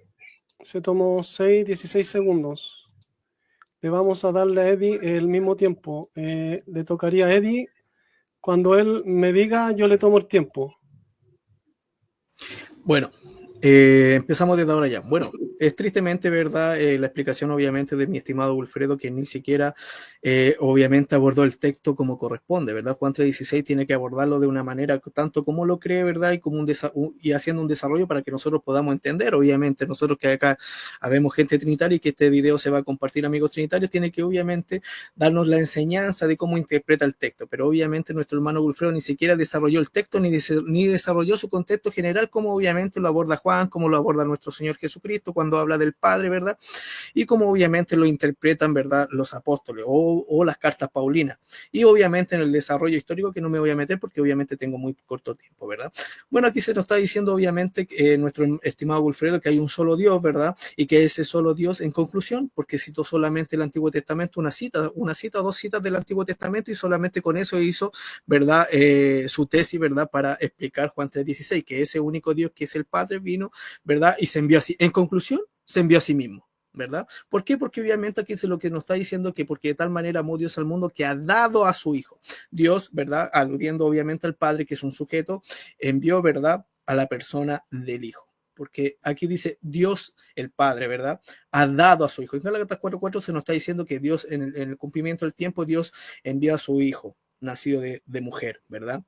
Se tomó 6:16 segundos. Le vamos a darle a Eddie el mismo tiempo. Le tocaría a Eddie. Cuando él me diga, yo le tomo el tiempo. Bueno, empezamos desde ahora ya. Bueno, es tristemente verdad la explicación obviamente de mi estimado Wilfredo, que ni siquiera obviamente abordó el texto como corresponde, ¿verdad? Juan 3:16 tiene que abordarlo de una manera tanto como lo cree, ¿verdad? Y, como y haciendo un desarrollo para que nosotros podamos entender. Obviamente nosotros que acá habemos gente trinitaria y que este video se va a compartir, amigos trinitarios, tiene que obviamente darnos la enseñanza de cómo interpreta el texto, pero obviamente nuestro hermano Wilfredo ni siquiera desarrolló el texto ni desarrolló su contexto general, como obviamente lo aborda Juan, como lo aborda nuestro Señor Jesucristo cuando habla del Padre, ¿verdad? Y como obviamente lo interpretan, ¿verdad?, los apóstoles o las cartas paulinas. Y obviamente en el desarrollo histórico, que no me voy a meter porque obviamente tengo muy corto tiempo, ¿verdad? Bueno, aquí se nos está diciendo obviamente nuestro estimado Wilfredo que hay un solo Dios, ¿verdad? Y que ese solo Dios, en conclusión, porque citó solamente el Antiguo Testamento, una cita o dos citas del Antiguo Testamento, y solamente con eso hizo, ¿verdad?, su tesis, ¿verdad?, para explicar Juan 3:16, que ese único Dios que es el Padre vino, ¿verdad?, y se envió así. En conclusión, se envió a sí mismo, ¿verdad? ¿Por qué? Porque obviamente aquí es lo que nos está diciendo, que porque de tal manera amó Dios al mundo que ha dado a su Hijo. Dios, ¿verdad?, aludiendo obviamente al Padre, que es un sujeto, envió, ¿verdad?, a la persona del Hijo. Porque aquí dice Dios el Padre, ¿verdad?, ha dado a su Hijo. En Gálatas 4:4 se nos está diciendo que Dios, en el cumplimiento del tiempo, Dios envió a su Hijo, nacido de mujer, ¿verdad?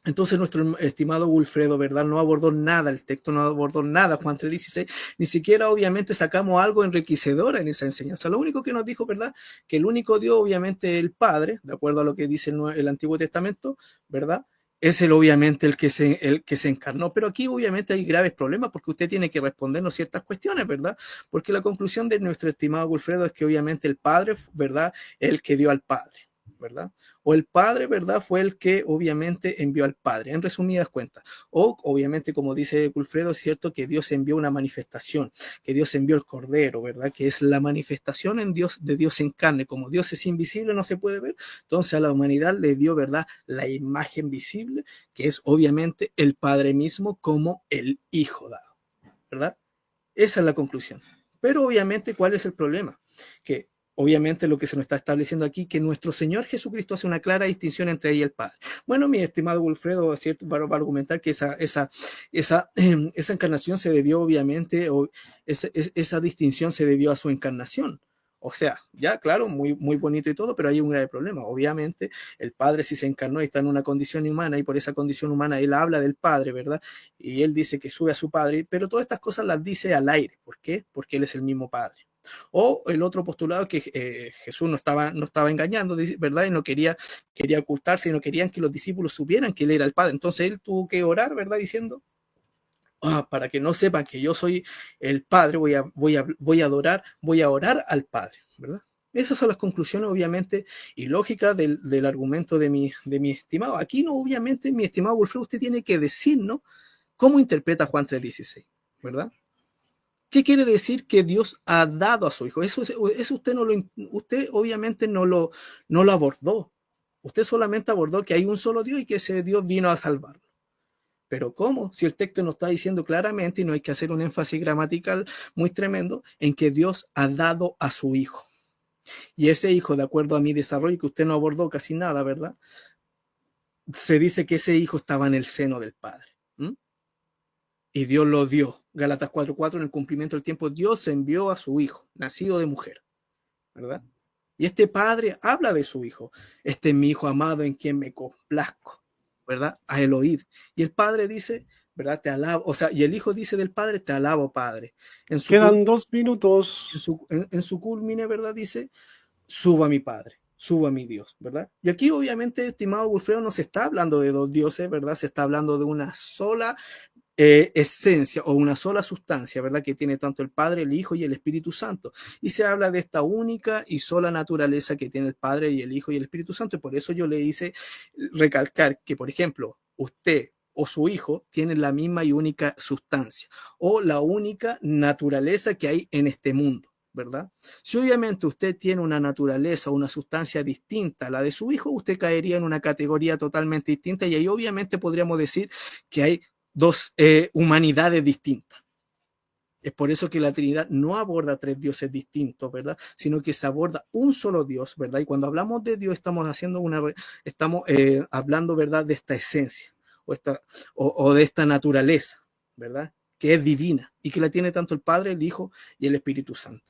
Entonces nuestro estimado Wilfredo, ¿verdad?, no abordó nada, el texto no abordó nada, Juan 3:16, ni siquiera obviamente sacamos algo enriquecedor en esa enseñanza. Lo único que nos dijo, ¿verdad?, que el único Dios, obviamente el Padre, de acuerdo a lo que dice el Antiguo Testamento, ¿verdad?, es obviamente el que se encarnó. Pero aquí obviamente hay graves problemas, porque usted tiene que respondernos ciertas cuestiones, ¿verdad? Porque la conclusión de nuestro estimado Wilfredo es que obviamente el Padre, ¿verdad?, el que dio al Padre, ¿verdad? O el Padre, ¿verdad?, fue el que obviamente envió al Padre, en resumidas cuentas. O obviamente, como dice Wilfredo, es cierto que Dios envió una manifestación, que Dios envió el Cordero, ¿verdad?, que es la manifestación en Dios, de Dios en carne. Como Dios es invisible, no se puede ver, entonces a la humanidad le dio, ¿verdad?, la imagen visible, que es obviamente el Padre mismo como el Hijo dado, ¿verdad? Esa es la conclusión. Pero obviamente, ¿cuál es el problema? Que obviamente lo que se nos está estableciendo aquí, que nuestro Señor Jesucristo hace una clara distinción entre él y el Padre. Bueno, mi estimado Wilfredo, ¿cierto?, va a argumentar que esa encarnación se debió obviamente, o esa distinción se debió a su encarnación. O sea, ya claro, muy, muy bonito y todo, pero hay un grave problema. Obviamente, el Padre, si se encarnó y está en una condición humana, y por esa condición humana él habla del Padre, ¿verdad? Y él dice que sube a su Padre, pero todas estas cosas las dice al aire. ¿Por qué? Porque él es el mismo Padre. O el otro postulado, que Jesús no estaba engañando, ¿verdad? Y no quería ocultarse, y no querían que los discípulos supieran que él era el Padre. Entonces él tuvo que orar, ¿verdad?, diciendo, para que no sepan que yo soy el Padre, voy a adorar, voy a orar al Padre, ¿verdad? Esas son las conclusiones, obviamente, y lógicas del argumento de mi estimado. Aquí, no, obviamente, mi estimado Wilfredo, usted tiene que decirnos cómo interpreta Juan 3:16, ¿verdad? ¿Qué quiere decir que Dios ha dado a su Hijo? Eso usted obviamente no lo abordó. Usted solamente abordó que hay un solo Dios y que ese Dios vino a salvarlo. Pero ¿cómo? Si el texto nos está diciendo claramente, y no hay que hacer un énfasis gramatical muy tremendo, en que Dios ha dado a su Hijo. Y ese Hijo, de acuerdo a mi desarrollo, que usted no abordó casi nada, ¿verdad?, se dice que ese Hijo estaba en el seno del Padre. Y Dios lo dio. Gálatas 4:4, en el cumplimiento del tiempo, Dios envió a su Hijo, nacido de mujer, ¿verdad? Y este Padre habla de su Hijo. Este es mi Hijo amado en quien me complazco, ¿verdad? A él oíd. Y el Padre dice, ¿verdad?, te alabo. O sea, y el Hijo dice del Padre, te alabo, Padre. Quedan 2 minutos. En su culmine, ¿verdad?, dice, suba mi Padre, suba mi Dios, ¿verdad? Y aquí obviamente, estimado Wilfredo, no se está hablando de dos dioses, ¿verdad? Se está hablando de una sola esencia, o una sola sustancia, ¿verdad?, que tiene tanto el Padre, el Hijo y el Espíritu Santo. Y se habla de esta única y sola naturaleza que tiene el Padre y el Hijo y el Espíritu Santo. Y por eso yo le hice recalcar que, por ejemplo, usted o su hijo tienen la misma y única sustancia, o la única naturaleza que hay en este mundo, ¿verdad? Si obviamente usted tiene una naturaleza o una sustancia distinta a la de su hijo, usted caería en una categoría totalmente distinta, y ahí obviamente podríamos decir que hay dos humanidades distintas. Es por eso que la Trinidad no aborda tres dioses distintos, ¿verdad? Sino que se aborda un solo Dios, ¿verdad? Y cuando hablamos de Dios estamos hablando, ¿verdad? De esta esencia o de esta naturaleza, ¿verdad? Que es divina y que la tiene tanto el Padre, el Hijo y el Espíritu Santo.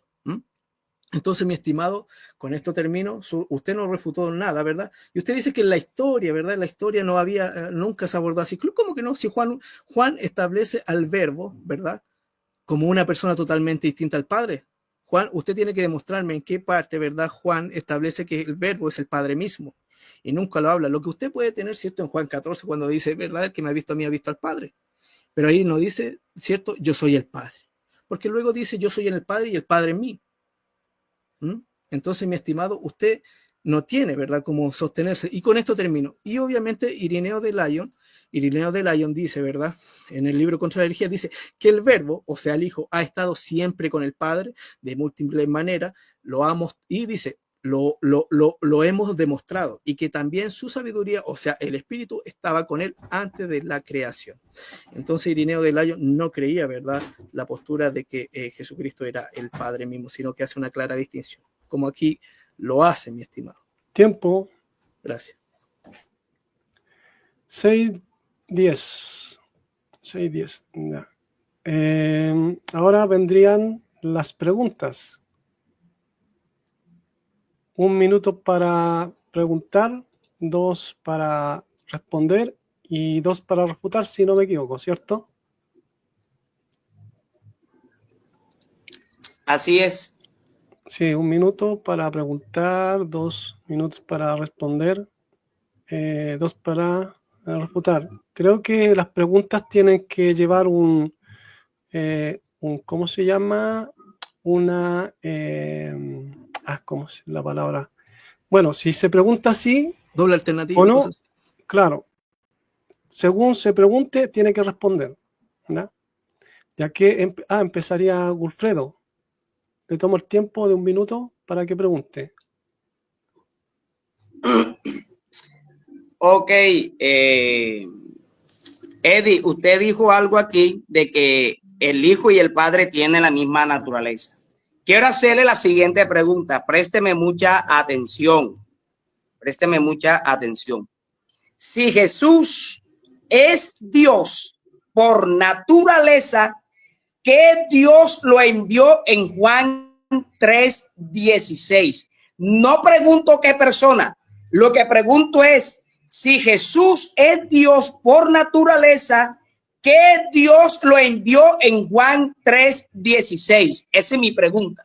Entonces, mi estimado, con esto termino. Usted no refutó nada, ¿verdad? Y usted dice que en la historia, ¿verdad? En la historia no había, nunca se abordó así. ¿Cómo que no? Si Juan establece al Verbo, ¿verdad? Como una persona totalmente distinta al Padre. Juan, usted tiene que demostrarme en qué parte, ¿verdad? Juan establece que el Verbo es el Padre mismo y nunca lo habla. Lo que usted puede tener, ¿cierto? En Juan 14, cuando dice, ¿verdad? El que me ha visto a mí ha visto al Padre. Pero ahí no dice, ¿cierto? Yo soy el Padre. Porque luego dice, yo soy en el Padre y el Padre en mí. Entonces, mi estimado, usted no tiene, ¿verdad?, cómo sostenerse. Y con esto termino. Y obviamente Irineo de Lyon dice, ¿verdad?, en el libro Contra la Herejía, dice que el Verbo, o sea, el Hijo, ha estado siempre con el Padre de múltiples maneras, y dice, lo hemos demostrado, y que también su sabiduría, o sea, el Espíritu, estaba con él antes de la creación. Entonces Irineo de Lyon no creía, ¿verdad?, la postura de que Jesucristo era el Padre mismo, sino que hace una clara distinción, como aquí lo hace, mi estimado. Tiempo. Gracias. 6:10. 6:10. Ya. Ahora vendrían las preguntas. 1 minuto para preguntar, 2 para responder y 2 para refutar, si no me equivoco, ¿cierto? Así es. Sí, 1 minuto para preguntar, 2 minutos para responder, 2 para refutar. Creo que las preguntas tienen que llevar ¿cómo se llama? ¿Cómo es la palabra? Bueno, si se pregunta así doble alternativa o no, claro, según se pregunte, tiene que responder, ¿no? Ya que empezaría Wilfredo. Le tomo el tiempo de 1 minuto para que pregunte. Ok, Eddie, usted dijo algo aquí de que el Hijo y el Padre tienen la misma naturaleza. Quiero hacerle la siguiente pregunta. Présteme mucha atención. Présteme mucha atención. Si Jesús es Dios por naturaleza, ¿qué Dios lo envió en Juan 3:16? No pregunto qué persona. Lo que pregunto es, si Jesús es Dios por naturaleza, ¿qué Dios lo envió en Juan 3:16? Esa es mi pregunta.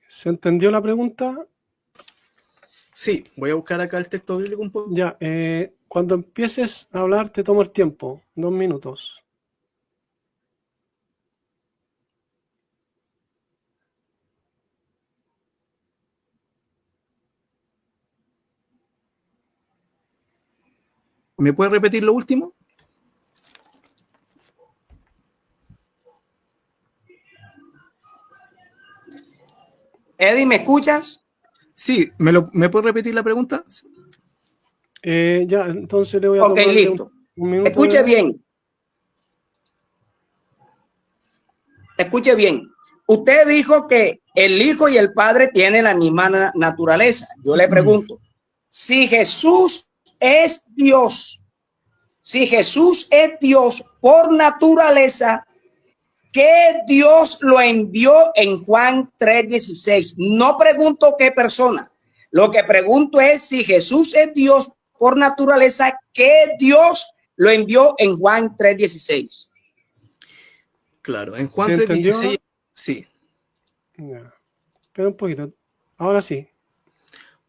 ¿Se entendió la pregunta? Sí, voy a buscar acá el texto bíblico un poco. Ya, cuando empieces a hablar te tomo el tiempo, 2 minutos. ¿Me puede repetir lo último? Eddie, ¿me escuchas? Sí, ¿me puede repetir la pregunta? Ya, entonces le voy a tomar listo. un minuto. Escuche bien. Escuche bien. Usted dijo que el Hijo y el Padre tienen la misma naturaleza. Yo le pregunto, si Jesús es Dios, por naturaleza, ¿qué Dios lo envió en Juan 3:16? No pregunto qué persona. Lo que pregunto es, si Jesús es Dios por naturaleza, ¿qué Dios lo envió en Juan 3:16? Claro, en Juan 3:16, sí. Ya. Espera un poquito. Ahora sí.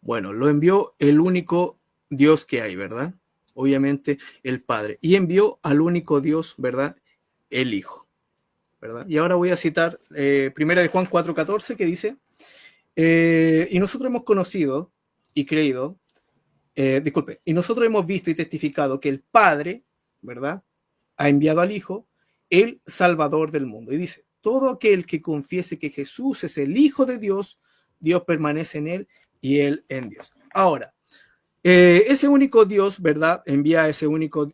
Bueno, lo envió el único Dios que hay, ¿verdad? Obviamente el Padre. Y envió al único Dios, ¿verdad? El Hijo, ¿verdad? Y ahora voy a citar 1 de Juan 4:14, que dice, y nosotros hemos conocido y creído, y nosotros hemos visto y testificado que el Padre, ¿verdad?, ha enviado al Hijo, el Salvador del mundo. Y dice, todo aquel que confiese que Jesús es el Hijo de Dios, Dios permanece en él y él en Dios. Ahora, Ese único Dios, ¿verdad? Envía ese único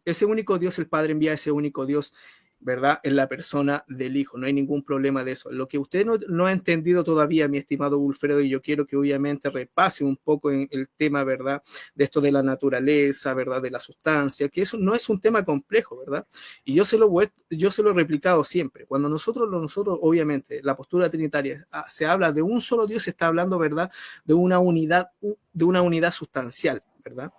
Dios, el Padre envía ese único Dios, ¿verdad? En la persona del Hijo. No hay ningún problema de eso. Lo que usted no ha entendido todavía, mi estimado Wilfredo, y yo quiero que obviamente repase un poco en el tema, ¿verdad? De esto de la naturaleza, ¿verdad? De la sustancia, que eso no es un tema complejo, ¿verdad? Y yo se lo he replicado siempre. Cuando nosotros, obviamente, la postura trinitaria se habla de un solo Dios, se está hablando, ¿verdad? De una unidad sustancial, ¿verdad?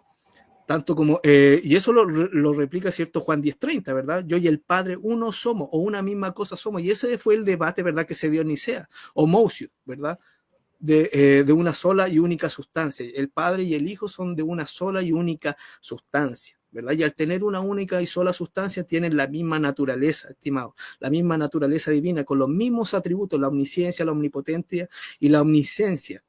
Tanto como, y eso lo replica cierto Juan 10:30, ¿verdad? Yo y el Padre uno somos, o una misma cosa somos, y ese fue el debate, ¿verdad? Que se dio en Nicea, homousios, ¿verdad? De una sola y única sustancia. El Padre y el Hijo son de una sola y única sustancia, ¿verdad? Y al tener una única y sola sustancia, tienen la misma naturaleza, estimado, la misma naturaleza divina, con los mismos atributos, la omnisciencia, la omnipotencia y la omnisciencia,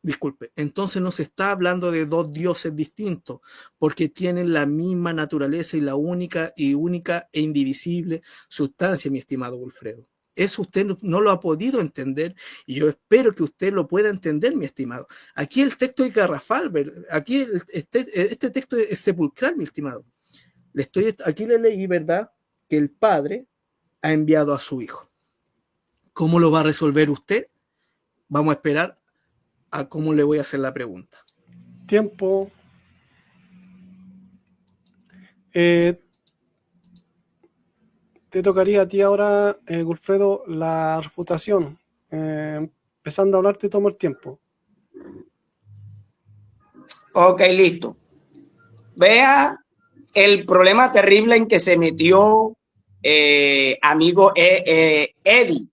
disculpe. Entonces no se está hablando de dos dioses distintos, porque tienen la misma naturaleza y la única e indivisible sustancia, mi estimado Wilfredo. Eso usted no lo ha podido entender y yo espero que usted lo pueda entender, mi estimado. Aquí el texto es garrafal, aquí este texto es sepulcral, mi estimado. Aquí le leí, ¿verdad?, que el Padre ha enviado a su Hijo. ¿Cómo lo va a resolver usted? Vamos a esperar a cómo le voy a hacer la pregunta. Tiempo. Te tocaría a ti ahora, Wilfredo, la refutación. Empezando a hablar, te tomo el tiempo. Ok, listo. Vea el problema terrible en que se metió amigo Eddie.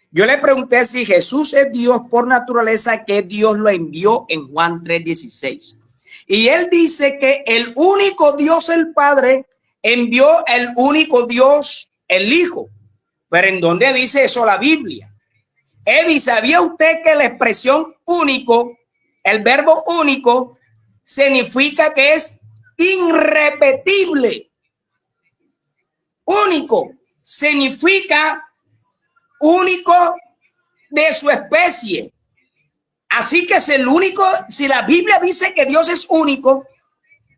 Yo le pregunté si Jesús es Dios por naturaleza, que Dios lo envió en Juan 3:16. Y él dice que el único Dios, el Padre, envió el único Dios, el Hijo. Pero ¿en dónde dice eso la Biblia? Eddie, ¿sabía usted que la expresión único, el verbo único, significa que es irrepetible? Único significa único de su especie. Así que es el único. Si la Biblia dice que Dios es único,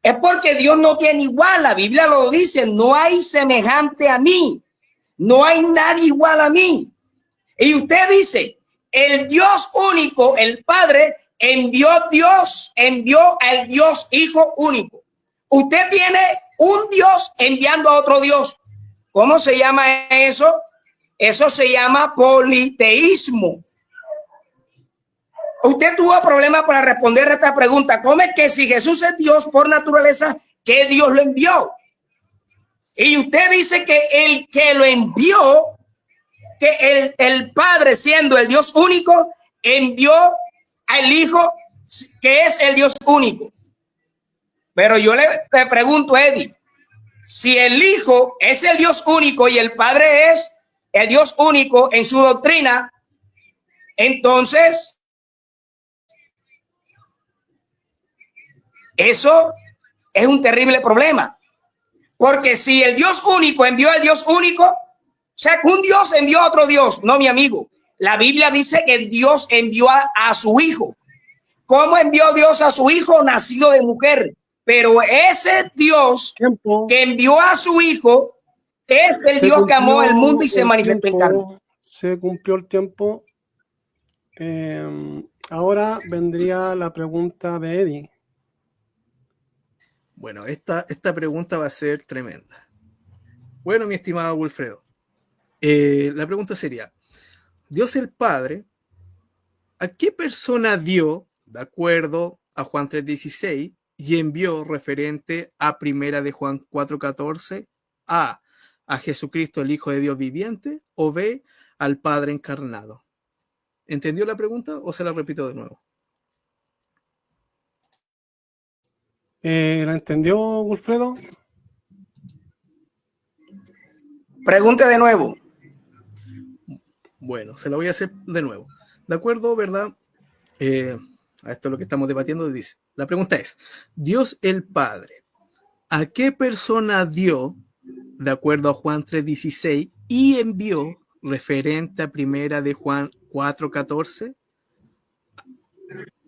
es porque Dios no tiene igual. La Biblia lo dice: no hay semejante a mí, no hay nadie igual a mí. Y usted dice, el Dios único, el Padre, envió al Dios Hijo único. Usted tiene un Dios enviando a otro Dios. ¿Cómo se llama eso? Eso se llama politeísmo. Usted tuvo problemas para responder a esta pregunta. ¿Cómo es que si Jesús es Dios por naturaleza, que Dios lo envió? Y usted dice que el que lo envió, que el Padre, siendo el Dios único, envió al Hijo, que es el Dios único. Pero yo le pregunto, Eddie, si el Hijo es el Dios único y el Padre es el Dios único en su doctrina, entonces eso es un terrible problema. Porque si el Dios único envió al Dios único, o sea, que un Dios envió a otro Dios. No, mi amigo. La Biblia dice que Dios envió a su Hijo. ¿Cómo envió Dios a su Hijo? Nacido de mujer. Pero ese Dios que envió a su Hijo es el Dios que amó el mundo y se manifestó en carne. Se cumplió el tiempo. Ahora vendría la pregunta de Eddie. Bueno, esta pregunta va a ser tremenda. Bueno, mi estimado Wilfredo, la pregunta sería, Dios el Padre, ¿a qué persona dio, de acuerdo a Juan 3:16, y envió referente a primera de Juan 4:14, A Jesucristo, el Hijo de Dios viviente, o B, al Padre encarnado? ¿Entendió la pregunta o se la repito de nuevo? ¿La entendió, Wilfredo? Pregunte de nuevo. Bueno, se la voy a hacer de nuevo. De acuerdo, ¿verdad? A esto es lo que estamos debatiendo, dice. La pregunta es, Dios el Padre, ¿a qué persona dio, de acuerdo a Juan 3:16, y envió referente a primera de Juan 4:14?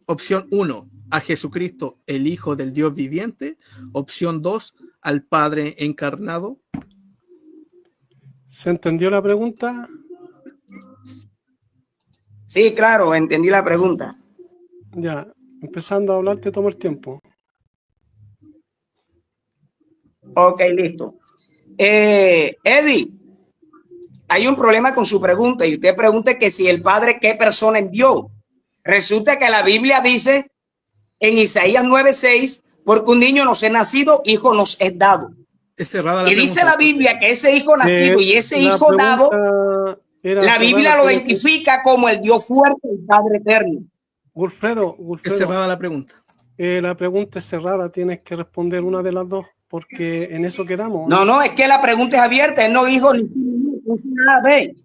Opción 1, a Jesucristo, el Hijo del Dios viviente. Opción 2, al Padre encarnado. ¿Se entendió la pregunta? Sí, claro, entendí la pregunta. Ya, empezando a hablar te tomo el tiempo. Ok, listo. Eddie, hay un problema con su pregunta y usted pregunta que si el Padre, ¿qué persona envió? Resulta que la Biblia dice en Isaías 9:6, porque un niño nos es nacido, hijo nos es dado. Es cerrada la Y pregunta. dice la Biblia que ese hijo nacido y ese La hijo dado, era la Biblia cerrada, lo tiene que- identifica como el Dios fuerte, el Padre eterno. Wilfredo, Es cerrada la pregunta. la pregunta es cerrada, tienes que responder una de las dos, porque en eso quedamos, No, no, es que la pregunta es abierta, él no dijo ni nada de.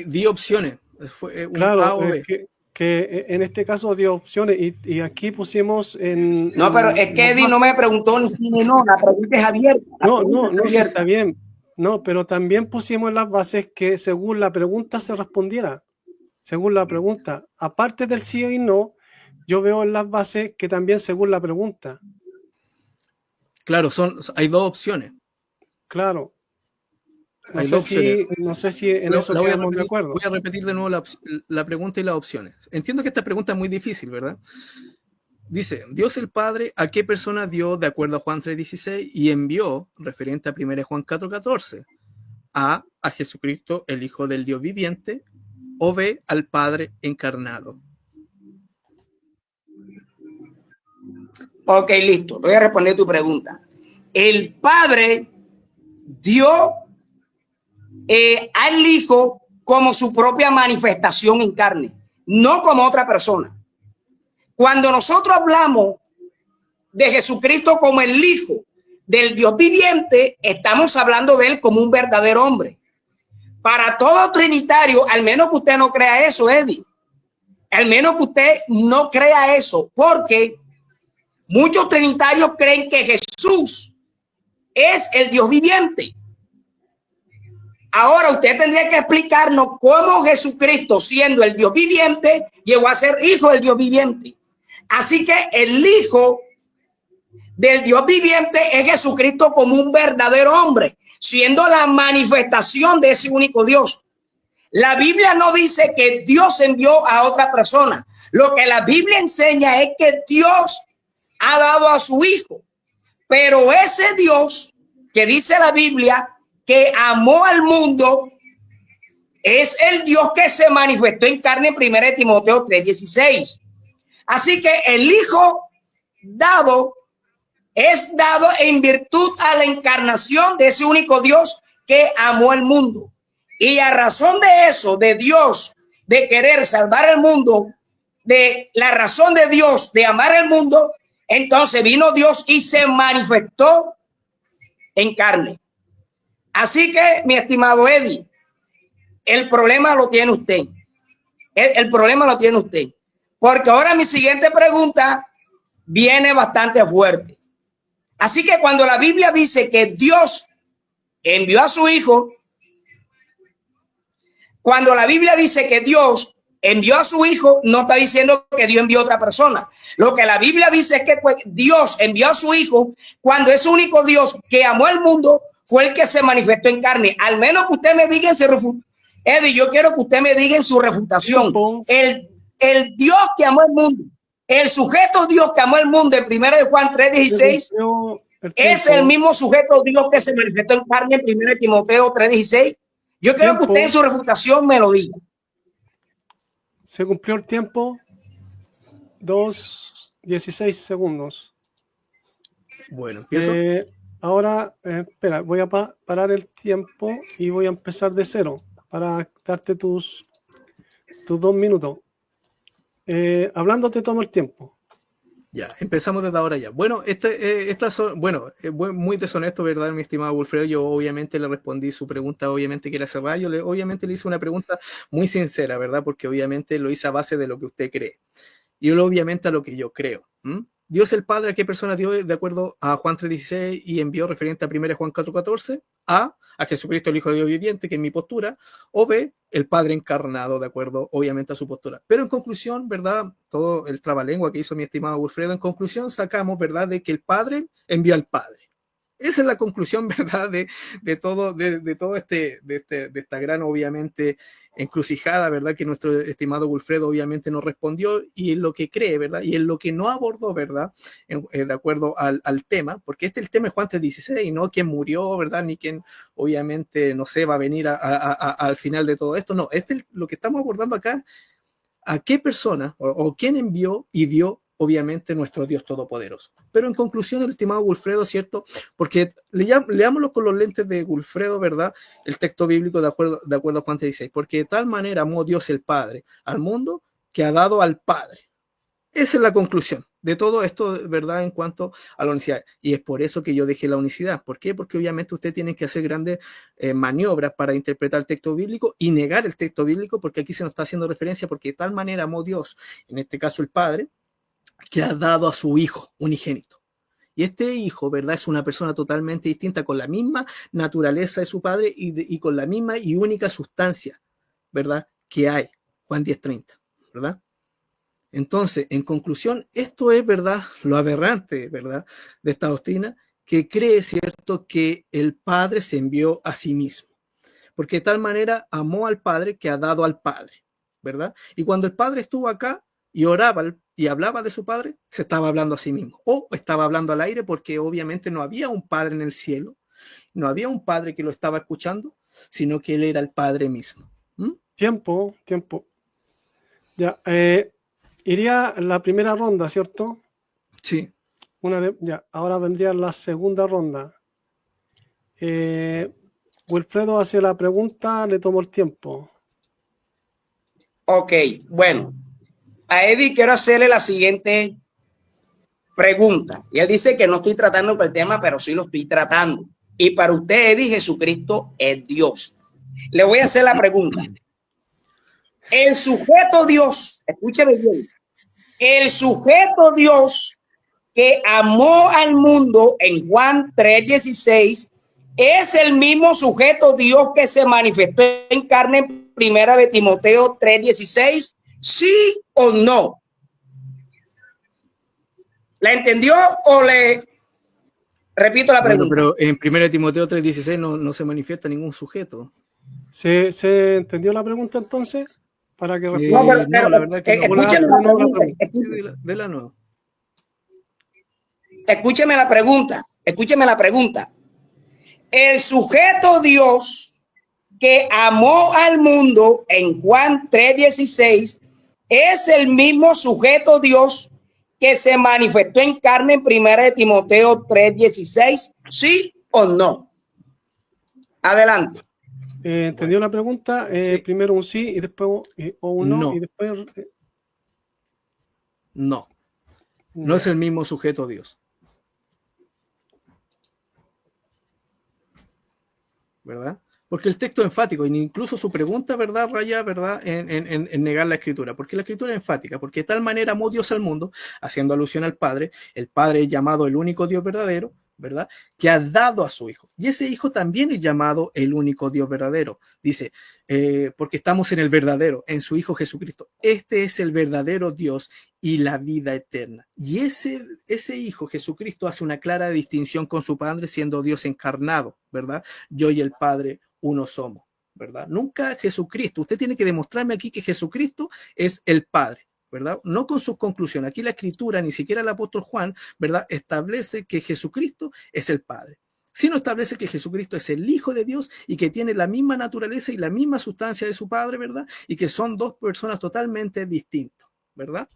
Di opciones. Fue un A Claro, o es B. que en este caso dio opciones y aquí pusimos No, pero es que las Eddie no bases. me preguntó ni sí ni no, la pregunta es abierta. No, sí está bien. No, pero también pusimos en las bases que según la pregunta se respondiera. Según la pregunta. Aparte del sí y no, yo veo en las bases que también según la pregunta. Claro, hay dos opciones. Claro. Hay dos opciones. No sé si en eso La quedamos de acuerdo. voy a repetir de nuevo la pregunta y las opciones. Entiendo que esta pregunta es muy difícil, ¿verdad? Dice, Dios el Padre, ¿a qué persona dio de acuerdo a Juan 3:16 y envió, referente a 1 Juan 4:14? A Jesucristo, el Hijo del Dios viviente, o B, al Padre encarnado. Ok, listo, voy a responder tu pregunta. El Padre dio al Hijo como su propia manifestación en carne, no como otra persona. Cuando nosotros hablamos de Jesucristo como el Hijo del Dios viviente, estamos hablando de él como un verdadero hombre. Para todo trinitario, al menos que usted no crea eso, Eddie, al menos que usted no crea eso, porque muchos trinitarios creen que Jesús es el Dios viviente. Ahora usted tendría que explicarnos cómo Jesucristo, siendo el Dios viviente, llegó a ser hijo del Dios viviente. Así que el Hijo del Dios viviente es Jesucristo como un verdadero hombre, siendo la manifestación de ese único Dios. La Biblia no dice que Dios envió a otra persona. Lo que la Biblia enseña es que Dios ha dado a su Hijo. Pero ese Dios que dice la Biblia que amó al mundo es el Dios que se manifestó en carne en 1 Timoteo 3:16. Así que el Hijo dado es dado en virtud a la encarnación de ese único Dios que amó al mundo. Y a razón de eso, de Dios, de querer salvar el mundo, de la razón de Dios de amar el mundo, entonces vino Dios y se manifestó en carne. Así que, mi estimado Eddie, el problema lo tiene usted. El problema lo tiene usted. Porque ahora mi siguiente pregunta viene bastante fuerte. Así que cuando la Biblia dice que Dios envió a su Hijo, cuando la Biblia dice que Dios envió a su Hijo, no está diciendo que Dios envió a otra persona. Lo que la Biblia dice es que Dios envió a su Hijo cuando ese único Dios que amó al mundo fue el que se manifestó en carne. Al menos que usted me diga en su refutación. Eddie, yo quiero que usted me diga en su refutación. El Dios que amó al mundo, el sujeto Dios que amó al mundo en 1 Juan 3:16 es el mismo sujeto Dios que se manifestó en carne en 1 Timoteo 3:16. Yo quiero que usted en su refutación me lo diga. Se cumplió el tiempo. 2:16 segundos. Bueno, empiezo. Ahora, espera, voy a parar el tiempo y voy a empezar de cero para darte tus 2 minutos. Hablando te tomo el tiempo. Ya, empezamos desde ahora ya. Bueno, muy deshonesto, ¿verdad, mi estimado Wilfredo? Yo obviamente le respondí su pregunta, obviamente que era cerrada. Yo obviamente le hice una pregunta muy sincera, ¿verdad? Porque obviamente lo hice a base de lo que usted cree. Y obviamente a lo que yo creo. Dios el Padre, ¿a qué persona dio de acuerdo a Juan 3:16 y envió referente a 1 Juan 4:14? A Jesucristo, el Hijo de Dios viviente, que es mi postura, o B, el Padre encarnado, de acuerdo, obviamente, a su postura. Pero en conclusión, ¿verdad? todo el trabalengua que hizo mi estimado Wilfredo, en conclusión sacamos, ¿verdad?, de que el Padre envió al Padre. Esa es la conclusión, ¿verdad?, de esta gran, obviamente, encrucijada, ¿verdad?, que nuestro estimado Wilfredo obviamente nos respondió, y en lo que cree, ¿verdad?, y en lo que no abordó, ¿verdad?, de acuerdo al tema, porque el tema es Juan 3:16, no quién murió, ¿verdad?, ni quién, obviamente, no sé, va a venir al final de todo esto, no, lo que estamos abordando acá, a qué persona o quién envió y dio, obviamente, nuestro Dios Todopoderoso. Pero en conclusión, el estimado Wilfredo, ¿cierto? Porque leámoslo con los lentes de Wilfredo, ¿verdad? El texto bíblico de acuerdo a Juan 16. Porque de tal manera amó Dios el Padre al mundo que ha dado al Padre. Esa es la conclusión de todo esto, ¿verdad?, en cuanto a la unicidad. Y es por eso que yo dejé la unicidad. ¿Por qué? Porque obviamente usted tiene que hacer grandes maniobras para interpretar el texto bíblico y negar el texto bíblico, porque aquí se nos está haciendo referencia, porque de tal manera amó Dios, en este caso el Padre, que ha dado a su Hijo unigénito. Y este Hijo, ¿verdad?, es una persona totalmente distinta, con la misma naturaleza de su Padre y con la misma y única sustancia, ¿verdad?, que hay. Juan 10:30, ¿verdad? Entonces, en conclusión, esto es, ¿verdad?, lo aberrante, ¿verdad?, de esta doctrina, que cree, ¿cierto?, que el Padre se envió a sí mismo. Porque de tal manera amó al Padre que ha dado al Padre, ¿verdad? Y cuando el Padre estuvo acá y oraba y hablaba de su Padre, se estaba hablando a sí mismo. O estaba hablando al aire, porque obviamente no había un Padre en el cielo, no había un Padre que lo estaba escuchando, sino que Él era el Padre mismo. Tiempo. Ya, iría la primera ronda, ¿cierto? Sí. Ya, ahora vendría la segunda ronda. Wilfredo hace la pregunta, le tomo el tiempo. Ok, bueno, a Eddie quiero hacerle la siguiente pregunta. Y él dice que no estoy tratando con el tema, pero sí lo estoy tratando. Y para usted, Eddie, Jesucristo es Dios. Le voy a hacer la pregunta. El sujeto Dios, escúcheme bien, el sujeto Dios que amó al mundo en Juan 3:16 es el mismo sujeto Dios que se manifestó en carne en primera de Timoteo 3:16, ¿sí o no? ¿La entendió o le repito la pregunta? Bueno, pero en 1 Timoteo 3:16 no se manifiesta ningún sujeto. ¿Se entendió la pregunta entonces? Para que responda. No, la verdad que no. Escúcheme la pregunta. De la nueva. Escúcheme la pregunta. El sujeto Dios que amó al mundo en Juan 3:16 es el mismo sujeto Dios que se manifestó en carne en primera de Timoteo 3:16, ¿sí o no? Adelante. ¿Entendió la pregunta? Sí. Primero un sí y después o un no, y después... No es el mismo sujeto Dios. ¿Verdad? Porque el texto es enfático, y incluso su pregunta, ¿verdad?, raya, ¿verdad?, en negar la escritura, porque la escritura es enfática, porque de tal manera amó Dios al mundo, haciendo alusión al Padre, el Padre es llamado el único Dios verdadero, ¿verdad?, que ha dado a su Hijo, y ese Hijo también es llamado el único Dios verdadero, dice, porque estamos en el verdadero, en su Hijo Jesucristo, este es el verdadero Dios y la vida eterna, y ese Hijo Jesucristo hace una clara distinción con su Padre, siendo Dios encarnado, ¿verdad?, yo y el Padre uno somos, ¿verdad? Nunca Jesucristo, usted tiene que demostrarme aquí que Jesucristo es el Padre, ¿verdad? No con sus conclusiones. Aquí la escritura, ni siquiera el apóstol Juan, ¿verdad?, establece que Jesucristo es el Padre. Sino establece que Jesucristo es el Hijo de Dios y que tiene la misma naturaleza y la misma sustancia de su Padre, ¿verdad? Y que son dos personas totalmente distintas, ¿verdad?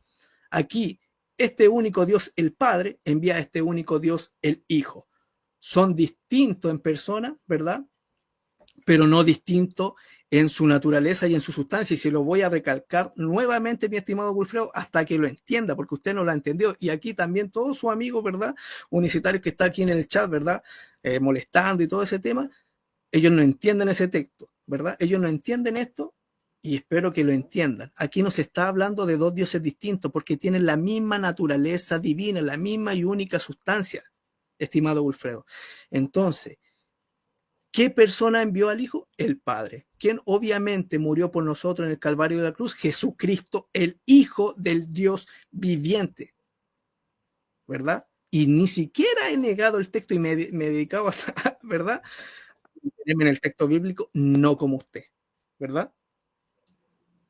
Aquí, este único Dios, el Padre, envía a este único Dios, el Hijo. Son distintos en persona, ¿verdad?, pero no distinto en su naturaleza y en su sustancia, y se lo voy a recalcar nuevamente, mi estimado Wilfredo, hasta que lo entienda, porque usted no lo entendió, y aquí también todos sus amigos, ¿verdad?, unicitarios que está aquí en el chat, ¿verdad?, molestando y todo ese tema, ellos no entienden ese texto, ¿verdad?, ellos no entienden esto, y espero que lo entiendan. Aquí no se está hablando de dos dioses distintos, porque tienen la misma naturaleza divina, la misma y única sustancia, estimado Wilfredo. Entonces, ¿Qué persona envió al Hijo? El Padre, quien obviamente murió por nosotros en el Calvario de la cruz, Jesucristo, el Hijo del Dios viviente, ¿verdad? Y ni siquiera he negado el texto y me he dedicado a, ¿verdad?, en el texto bíblico, no como usted, ¿verdad?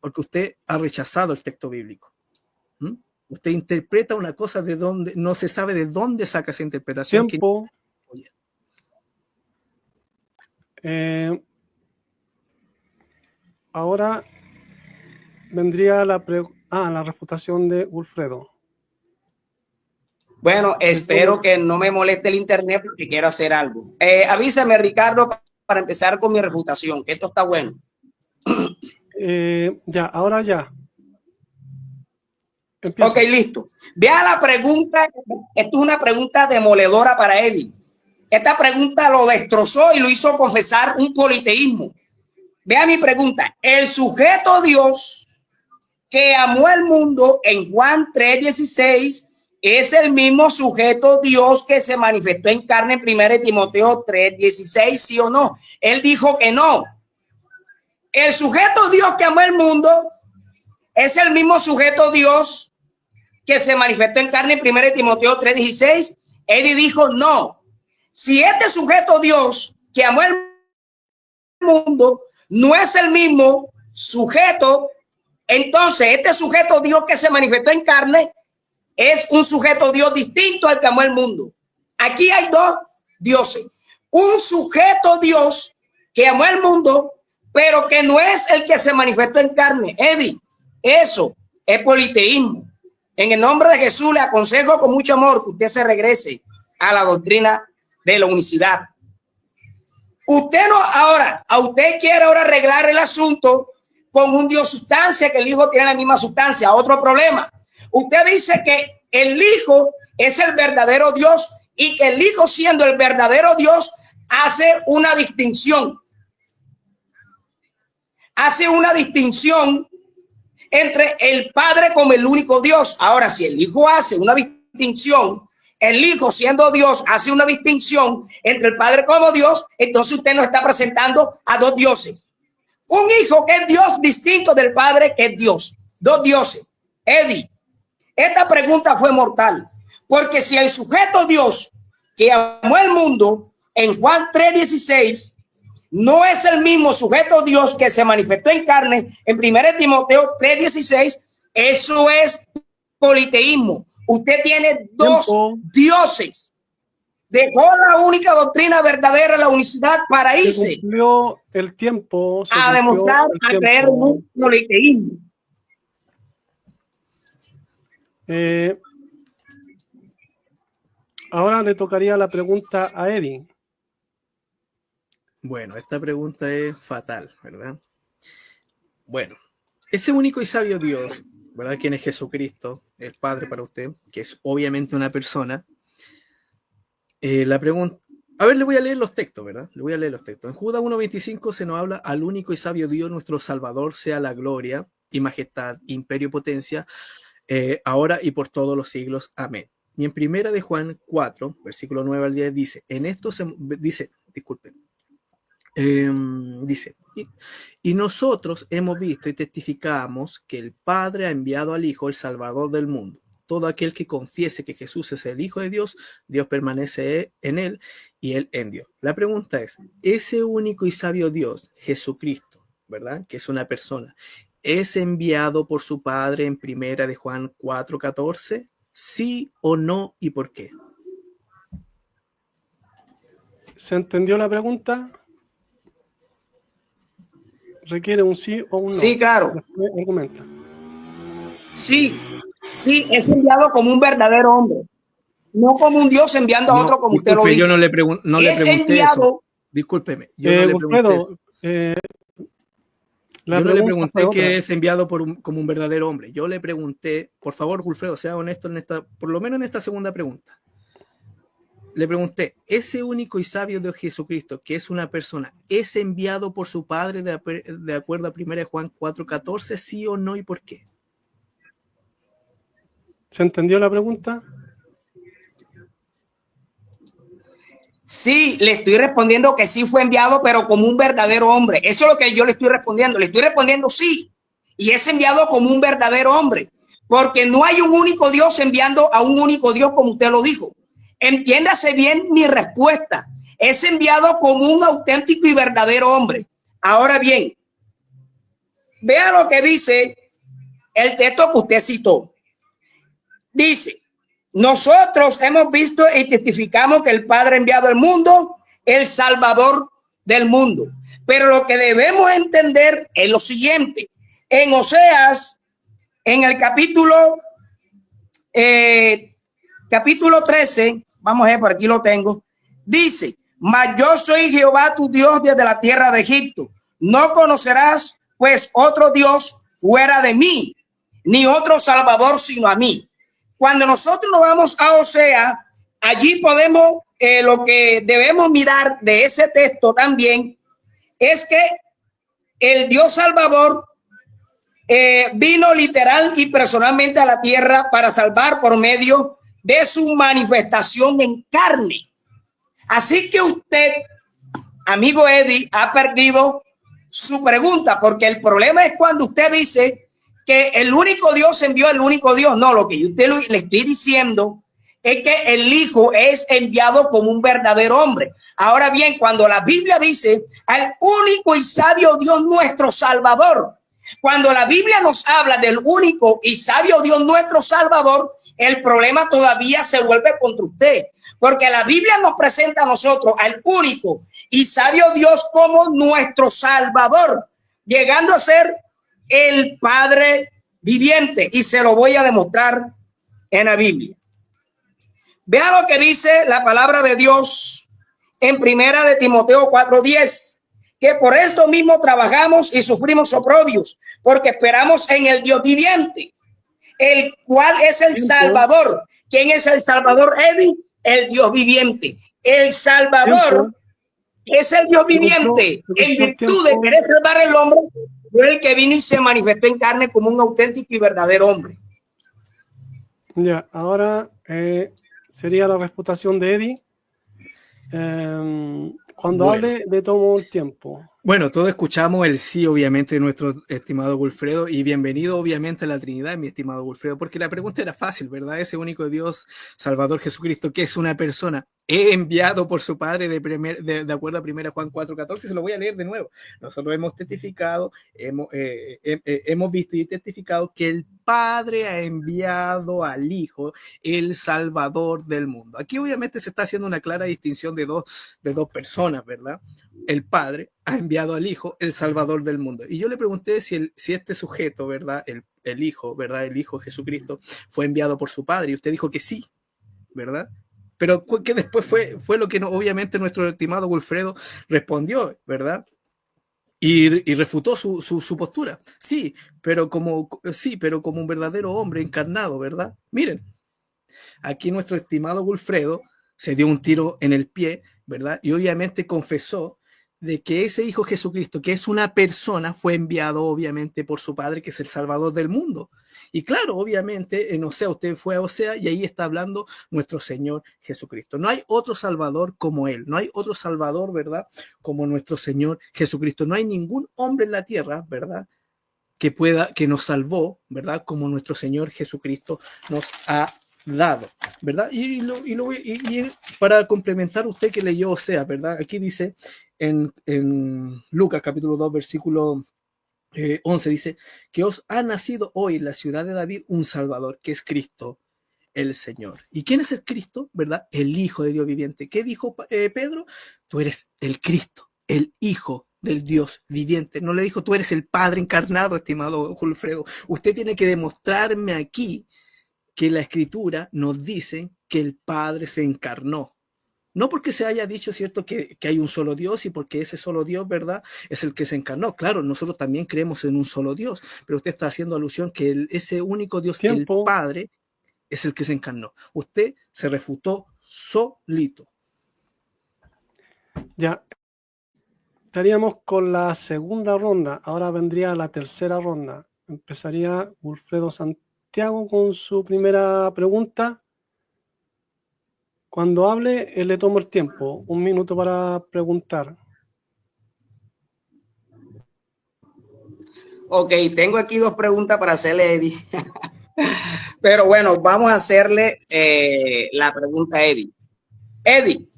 Porque usted ha rechazado el texto bíblico. ¿Mm? Usted interpreta una cosa de donde no se sabe de dónde saca esa interpretación. Tiempo. Ahora vendría la refutación de Wilfredo. Bueno, espero que no me moleste el internet porque quiero hacer algo. Avísame, Ricardo, para empezar con mi refutación, que esto está bueno. Ya, ahora ya. Empiezo. Ok, listo. Vea la pregunta. Esto es una pregunta demoledora para Eddie. Esta pregunta lo destrozó y lo hizo confesar un politeísmo. Vea mi pregunta. El sujeto Dios que amó el mundo en Juan 3:16 es el mismo sujeto Dios que se manifestó en carne en 1 Timoteo 3:16, ¿sí o no? Él dijo que no. El sujeto Dios que amó el mundo es el mismo sujeto Dios que se manifestó en carne en 1 Timoteo 3:16. Eddie dijo no. Si este sujeto Dios que amó el mundo no es el mismo sujeto, entonces este sujeto Dios que se manifestó en carne es un sujeto Dios distinto al que amó el mundo. Aquí hay dos dioses. Un sujeto Dios que amó el mundo, pero que no es el que se manifestó en carne. Eddie, eso es politeísmo. En el nombre de Jesús le aconsejo con mucho amor que usted se regrese a la doctrina de la unicidad. Usted no, ahora, a usted quiere ahora arreglar el asunto con un Dios sustancia, que el Hijo tiene la misma sustancia. Otro problema. Usted dice que el Hijo es el verdadero Dios y que el Hijo, siendo el verdadero Dios, hace una distinción. Hace una distinción entre el Padre como el único Dios. Ahora, si el Hijo hace una distinción, el Hijo siendo Dios hace una distinción entre el Padre como Dios, entonces usted nos está presentando a dos dioses. Un Hijo que es Dios distinto del Padre que es Dios. Dos dioses. Eddie, esta pregunta fue mortal, porque si el sujeto Dios que amó el mundo en Juan 3:16 no es el mismo sujeto Dios que se manifestó en carne en 1 Timoteo 3:16, eso es politeísmo. Usted tiene dos dioses. Dejó la única doctrina verdadera, la unicidad, para irse. Cumplió el tiempo. A demostrar, a creer un politeísmo. Ahora le tocaría la pregunta a Eddie. Bueno, esta pregunta es fatal, ¿verdad? Bueno, ese único y sabio Dios, ¿verdad? ¿Quién es Jesucristo, el Padre para usted? Que es obviamente una persona. La pregunta... A ver, le voy a leer los textos, ¿verdad? Le voy a leer los textos. En Judas 1:25 se nos habla: al único y sabio Dios, nuestro Salvador, sea la gloria y majestad, imperio y potencia, ahora y por todos los siglos. Amén. Y en primera de Juan 4, versículo 9 al 10, dice, en esto se dice, disculpen, dice, y nosotros hemos visto y testificamos que el Padre ha enviado al Hijo, el Salvador del mundo. Todo aquel que confiese que Jesús es el Hijo de Dios, Dios permanece en él y él en Dios. La pregunta es, ese único y sabio Dios, Jesucristo, ¿verdad? Que es una persona, ¿es enviado por su Padre en primera de Juan 4:14? ¿Sí o no y por qué? ¿Se entendió la pregunta? ¿Requiere un sí o un no? Sí, claro. Argumenta. Sí, sí, es enviado como un verdadero hombre, no como un Dios enviando a otro como usted lo dijo. Yo no le pregunté enviado. eso. Discúlpeme, yo no le pregunté eso. Yo no le pregunté que es enviado como un verdadero hombre. Yo le pregunté, por favor, Wilfredo, sea honesto en esta, por lo menos en esta segunda pregunta. Le pregunté, ese único y sabio de Jesucristo, que es una persona, ¿es enviado por su Padre de acuerdo a 1 Juan 4:14? ¿Sí o no y por qué? ¿Se entendió la pregunta? Sí, le estoy respondiendo que sí fue enviado, pero como un verdadero hombre. Eso es lo que yo le estoy respondiendo. Le estoy respondiendo sí. Y es enviado como un verdadero hombre. Porque no hay un único Dios enviando a un único Dios, como usted lo dijo. Entiéndase bien mi respuesta. Es enviado como un auténtico y verdadero hombre. Ahora bien, vea lo que dice el texto que usted citó. Dice: nosotros hemos visto y testificamos que el Padre ha enviado al mundo el Salvador del mundo. Pero lo que debemos entender es lo siguiente. En Oseas, en el capítulo 13, vamos a ver, por aquí lo tengo, dice: mas yo soy Jehová tu Dios desde la tierra de Egipto. No conocerás pues otro Dios fuera de mí, ni otro Salvador sino a mí. Cuando nosotros nos vamos a Oseas, allí podemos, lo que debemos mirar de ese texto también es que el Dios Salvador vino literal y personalmente a la tierra para salvar por medio de su manifestación en carne. Así que usted, amigo Eddie, ha perdido su pregunta, porque el problema es cuando usted dice que el único Dios envió el único Dios. No, lo que yo usted le estoy diciendo es que el Hijo es enviado como un verdadero hombre. Ahora bien, cuando la Biblia dice al único y sabio Dios nuestro Salvador, cuando la Biblia nos habla del único y sabio Dios nuestro Salvador, el problema todavía se vuelve contra usted, porque la Biblia nos presenta a nosotros al único y sabio Dios como nuestro Salvador, llegando a ser el Padre viviente, y se lo voy a demostrar en la Biblia. Vea lo que dice la palabra de Dios en primera de Timoteo 4:10, que por esto mismo trabajamos y sufrimos oprobios, porque esperamos en el Dios viviente, el cual es el Salvador. ¿Quién es el Salvador, Eddie? El Dios viviente. El Salvador es el Dios viviente. En virtud de querer salvar al hombre, fue el que vino y se manifestó en carne como un auténtico y verdadero hombre. Ya, ahora sería la refutación de Eddie. Cuando hable, le tomo el tiempo. Bueno, todos escuchamos el sí, obviamente, de nuestro estimado Wilfredo, y bienvenido, obviamente, a la Trinidad, mi estimado Wilfredo, porque la pregunta era fácil, ¿verdad? Ese único Dios, Salvador Jesucristo, que es una persona, enviado por su Padre, de acuerdo a 1 Juan 4:14, se lo voy a leer de nuevo. Nosotros hemos testificado, hemos visto y testificado que el Padre ha enviado al Hijo, el Salvador del mundo. Aquí, obviamente, se está haciendo una clara distinción de dos personas, ¿verdad? El Padre ha enviado al Hijo, el Salvador del mundo. Y yo le pregunté si este sujeto, ¿verdad? El Hijo, ¿verdad? El Hijo Jesucristo fue enviado por su Padre. Y usted dijo que sí, ¿verdad? Pero que después fue lo que obviamente nuestro estimado Wilfredo respondió, ¿verdad? Y refutó su postura. Sí, pero como un verdadero hombre encarnado, ¿verdad? Miren, aquí nuestro estimado Wilfredo se dio un tiro en el pie, ¿verdad? Y obviamente confesó de que ese Hijo Jesucristo, que es una persona, fue enviado obviamente por su Padre, que es el Salvador del mundo. Y claro, obviamente, en Osea, usted fue a Osea y ahí está hablando nuestro Señor Jesucristo. No hay otro Salvador como Él, no hay otro Salvador, ¿verdad? Como nuestro Señor Jesucristo. No hay ningún hombre en la tierra, ¿verdad? Que nos salvó, ¿verdad? Como nuestro Señor Jesucristo nos ha dado, ¿verdad? Y para complementar, usted que leyó Osea, ¿verdad? Aquí dice en Lucas capítulo 2 versículo 11, dice que os ha nacido hoy en la ciudad de David un Salvador, que es Cristo el Señor. ¿Y quién es el Cristo? ¿Verdad? El Hijo de Dios viviente. ¿Qué dijo Pedro? Tú eres el Cristo, el Hijo del Dios viviente. No le dijo tú eres el Padre encarnado, estimado Wilfredo. Usted tiene que demostrarme aquí que la Escritura nos dice que el Padre se encarnó. No porque se haya dicho, ¿cierto?, que hay un solo Dios y porque ese solo Dios, ¿verdad?, es el que se encarnó. Claro, nosotros también creemos en un solo Dios, pero usted está haciendo alusión que ese único Dios, Tiempo. el Padre, es el que se encarnó. Usted se refutó solito. Ya. Estaríamos con la segunda ronda. Ahora vendría la tercera ronda. Empezaría Wilfredo Santiago con su primera pregunta. Cuando hable, le tomo el tiempo, 1 minuto para preguntar. Ok, tengo aquí 2 preguntas para hacerle a Eddie. Pero bueno, vamos a hacerle la pregunta a Eddie. Eddie,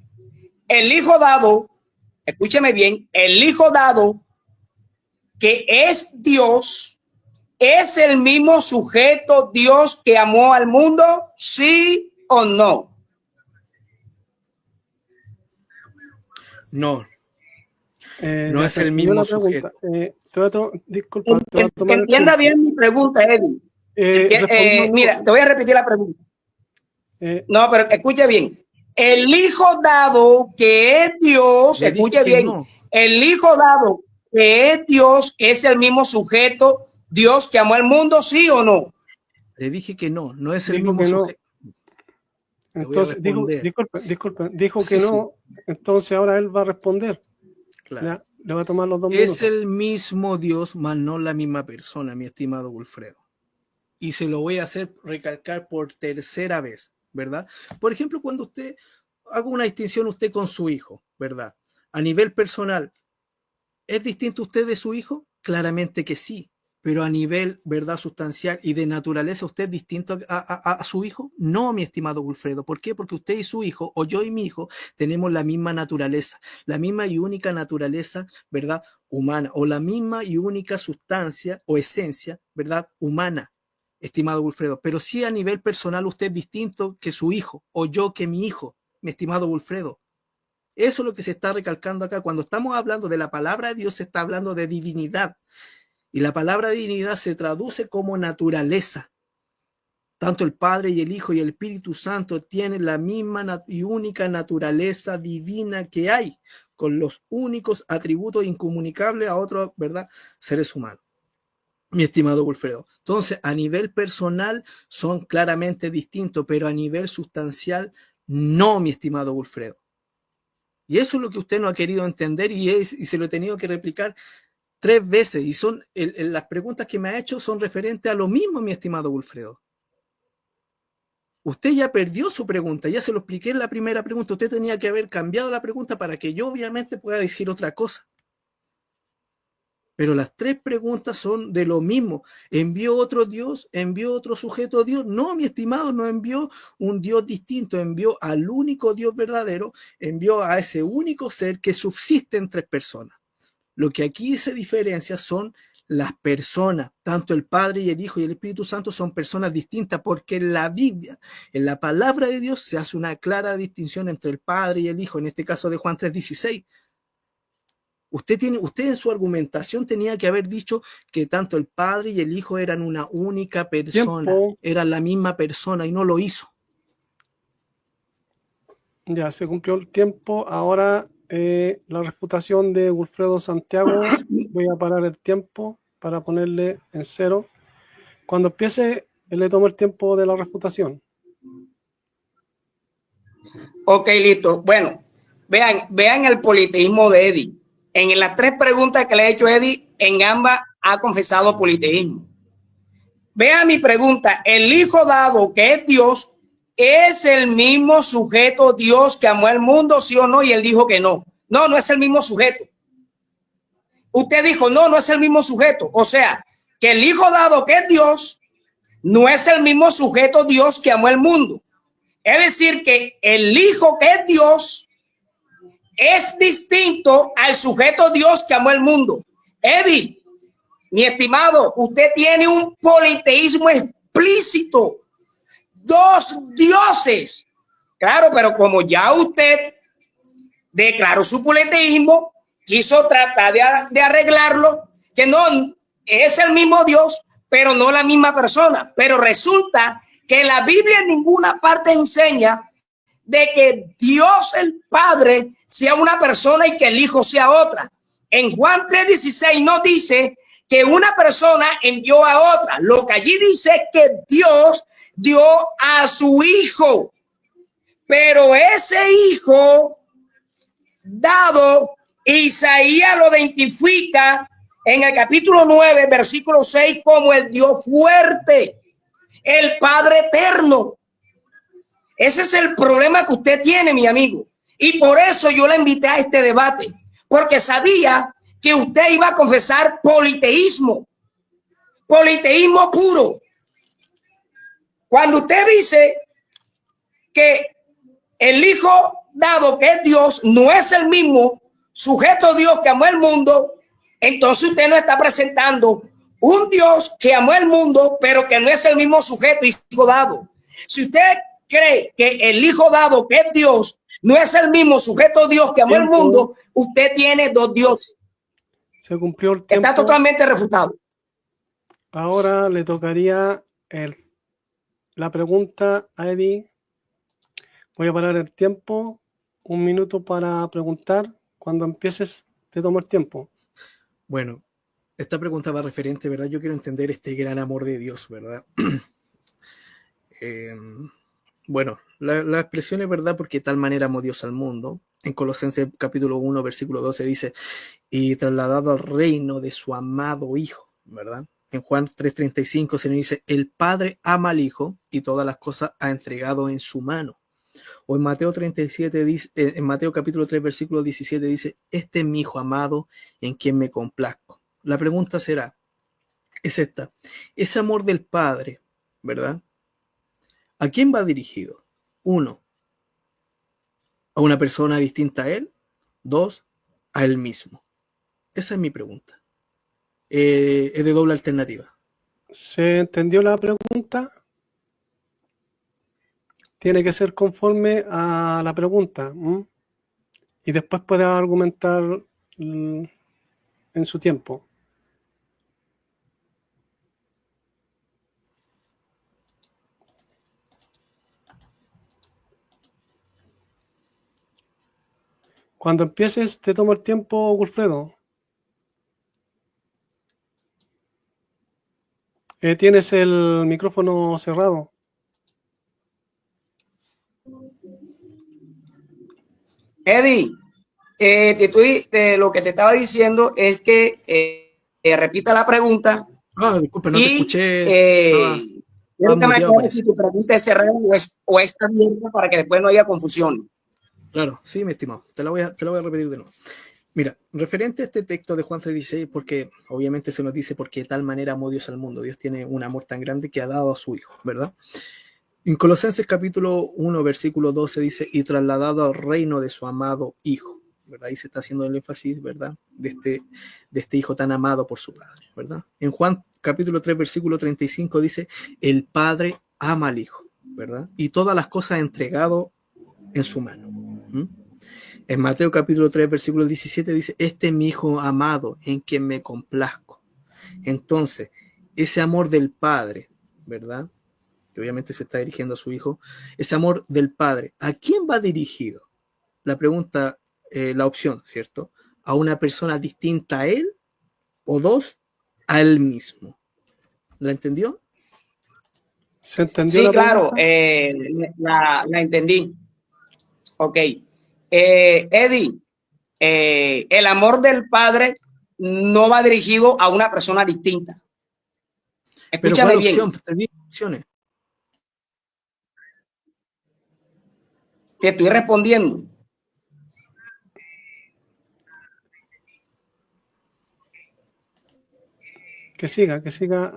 el hijo dado, escúcheme bien, el hijo dado que es Dios, ¿es el mismo sujeto Dios que amó al mundo? ¿Sí o no? No, no es el Repetí la mismo pregunta. sujeto. Disculpa, te voy a tomar el Entienda tiempo. bien mi pregunta, Eddie. Mira, te voy a repetir la pregunta. No, pero escucha bien. El hijo dado que es Dios, Le dije escuche que bien, no. el hijo dado que es Dios es el mismo sujeto Dios que amó al mundo, ¿sí o no? Le dije que no, no es el Dijo mismo que no. sujeto. Le voy a Entonces, responder. disculpe, dijo Sí, que sí, no, entonces ahora él va a responder. claro. Ya, le va a tomar los 2 Es minutos. el mismo Dios, mas no la misma persona, mi estimado Wilfredo. Y se lo voy a hacer recalcar por tercera vez, ¿verdad? Por ejemplo, cuando usted haga una distinción usted con su hijo, ¿verdad? A nivel personal, ¿es distinto usted de su hijo? Claramente que sí. Pero a nivel, ¿verdad?, sustancial y de naturaleza, ¿usted es distinto a su hijo? No, mi estimado Wilfredo. ¿Por qué? Porque usted y su hijo, o yo y mi hijo, tenemos la misma naturaleza, la misma y única naturaleza, ¿verdad?, humana, o la misma y única sustancia o esencia, ¿verdad?, humana, estimado Wilfredo. Pero sí a nivel personal usted es distinto que su hijo, o yo que mi hijo, mi estimado Wilfredo. Eso es lo que se está recalcando acá. Cuando estamos hablando de la palabra de Dios, se está hablando de divinidad. Y la palabra divinidad se traduce como naturaleza. Tanto el Padre y el Hijo y el Espíritu Santo tienen la misma y única naturaleza divina que hay, con los únicos atributos incomunicables a otros, ¿verdad?, seres humanos. Mi estimado Wilfredo. Entonces, a nivel personal son claramente distintos, pero a nivel sustancial no, mi estimado Wilfredo. Y eso es lo que usted no ha querido entender y se lo he tenido que replicar 3 veces. Y son las preguntas que me ha hecho son referentes a lo mismo, mi estimado Wilfredo. Usted ya perdió su pregunta, ya se lo expliqué en la primera pregunta. Usted tenía que haber cambiado la pregunta para que yo obviamente pueda decir otra cosa. Pero las 3 preguntas son de lo mismo. ¿Envió otro Dios? ¿Envió otro sujeto Dios? No, mi estimado, no envió un Dios distinto, envió al único Dios verdadero, envió a ese único ser que subsiste en 3 personas. Lo que aquí se diferencia son las personas, tanto el Padre y el Hijo y el Espíritu Santo son personas distintas, porque en la Biblia, en la palabra de Dios, se hace una clara distinción entre el Padre y el Hijo, en este caso de Juan 3:16. Usted en su argumentación tenía que haber dicho que tanto el Padre y el Hijo eran una única persona, Tiempo. eran la misma persona y no lo hizo. Ya se cumplió el tiempo. Ahora la refutación de Wilfredo Santiago. Voy a parar el tiempo para ponerle en 0. Cuando empiece, le tomo el tiempo de la refutación. Ok, listo. Bueno, vean el politeísmo de Eddie. En las 3 preguntas que le he hecho a Eddie, en ambas ha confesado politeísmo. Vean mi pregunta. El hijo dado que es Dios, ¿es el mismo sujeto Dios que amó al mundo, sí o no? Y él dijo que no. No, no es el mismo sujeto. Usted dijo, no, no es el mismo sujeto. O sea, que el hijo dado que es Dios, no es el mismo sujeto Dios que amó el mundo. Es decir, que el hijo que es Dios es distinto al sujeto Dios que amó el mundo. Eddie, mi estimado, usted tiene un politeísmo explícito. 2 dioses. Claro, pero como ya usted declaró su politeísmo, quiso tratar de arreglarlo, que no es el mismo Dios, pero no la misma persona. Pero resulta que la Biblia en ninguna parte enseña de que Dios el Padre sea una persona y que el Hijo sea otra. En Juan 3:16 no dice que una persona envió a otra. Lo que allí dice es que Dios dio a su Hijo. Pero ese Hijo dado, Isaías lo identifica en el capítulo 9, versículo 6, como el Dios fuerte, el Padre eterno. Ese es el problema que usted tiene, mi amigo. Y por eso yo le invité a este debate, porque sabía que usted iba a confesar politeísmo puro. Cuando usted dice que el Hijo dado que es Dios no es el mismo sujeto Dios que amó el mundo, entonces usted no está presentando un Dios que amó el mundo, pero que no es el mismo sujeto Hijo dado. Si usted cree que el Hijo dado que es Dios no es el mismo sujeto Dios que amó el mundo, usted tiene dos dioses. Se cumplió el tiempo. Está totalmente refutado. Ahora le tocaría la pregunta a Eddie. Voy a parar el tiempo. 1 minuto para preguntar. Cuando empieces, te tomo el tiempo. Bueno, esta pregunta va referente, ¿verdad? Yo quiero entender este gran amor de Dios, ¿verdad? Bueno, la expresión es verdad porque de tal manera amó Dios al mundo. En Colosenses capítulo 1, versículo 12 dice, y trasladado al reino de su amado Hijo, ¿verdad? En Juan 3:35 se nos dice, el Padre ama al Hijo y todas las cosas ha entregado en su mano. O en Mateo 37 dice, en Mateo capítulo 3, versículo 17 dice, este es mi Hijo amado en quien me complazco. La pregunta será, es esta, ese amor del Padre, ¿verdad? ¿A quién va dirigido? 1, a una persona distinta a él. 2, a él mismo. Esa es mi pregunta. Es de doble alternativa. ¿Se entendió la pregunta? Tiene que ser conforme a la pregunta. Y después puede argumentar en su tiempo. Cuando empieces, te tomo el tiempo, Wilfredo. Tienes el micrófono cerrado. Eddie, lo que te estaba diciendo es que repita la pregunta. Disculpe, no te escuché. Quiero que me aclares si tu pregunta es cerrada o está abierta para que después no haya confusión. Claro, sí, mi estimado. Te la voy a repetir de nuevo. Mira, referente a este texto de Juan 3:16, porque obviamente se nos dice porque de tal manera amó Dios al mundo. Dios tiene un amor tan grande que ha dado a su Hijo, ¿verdad? En Colosenses capítulo 1, versículo 12 dice, y trasladado al reino de su amado Hijo, ¿verdad? Ahí se está haciendo el énfasis, ¿verdad? De este Hijo tan amado por su Padre, ¿verdad? En Juan capítulo 3, versículo 35 dice, el Padre ama al Hijo, ¿verdad? Y todas las cosas ha entregado en su mano. En Mateo capítulo 3, versículo 17 dice, este es mi Hijo amado en quien me complazco. Entonces, ese amor del Padre, ¿verdad? Que obviamente se está dirigiendo a su Hijo, ese amor del Padre, ¿a quién va dirigido? La pregunta, la opción, ¿cierto? ¿A una persona distinta a él? ¿O 2, a él mismo? ¿La entendió? ¿Se entendió? Sí, claro, la entendí. Ok. Eddie, el amor del Padre no va dirigido a una persona distinta. Escúchame. ¿Pero cuál bien. Opción? Te di opciones. Te estoy respondiendo. Que siga.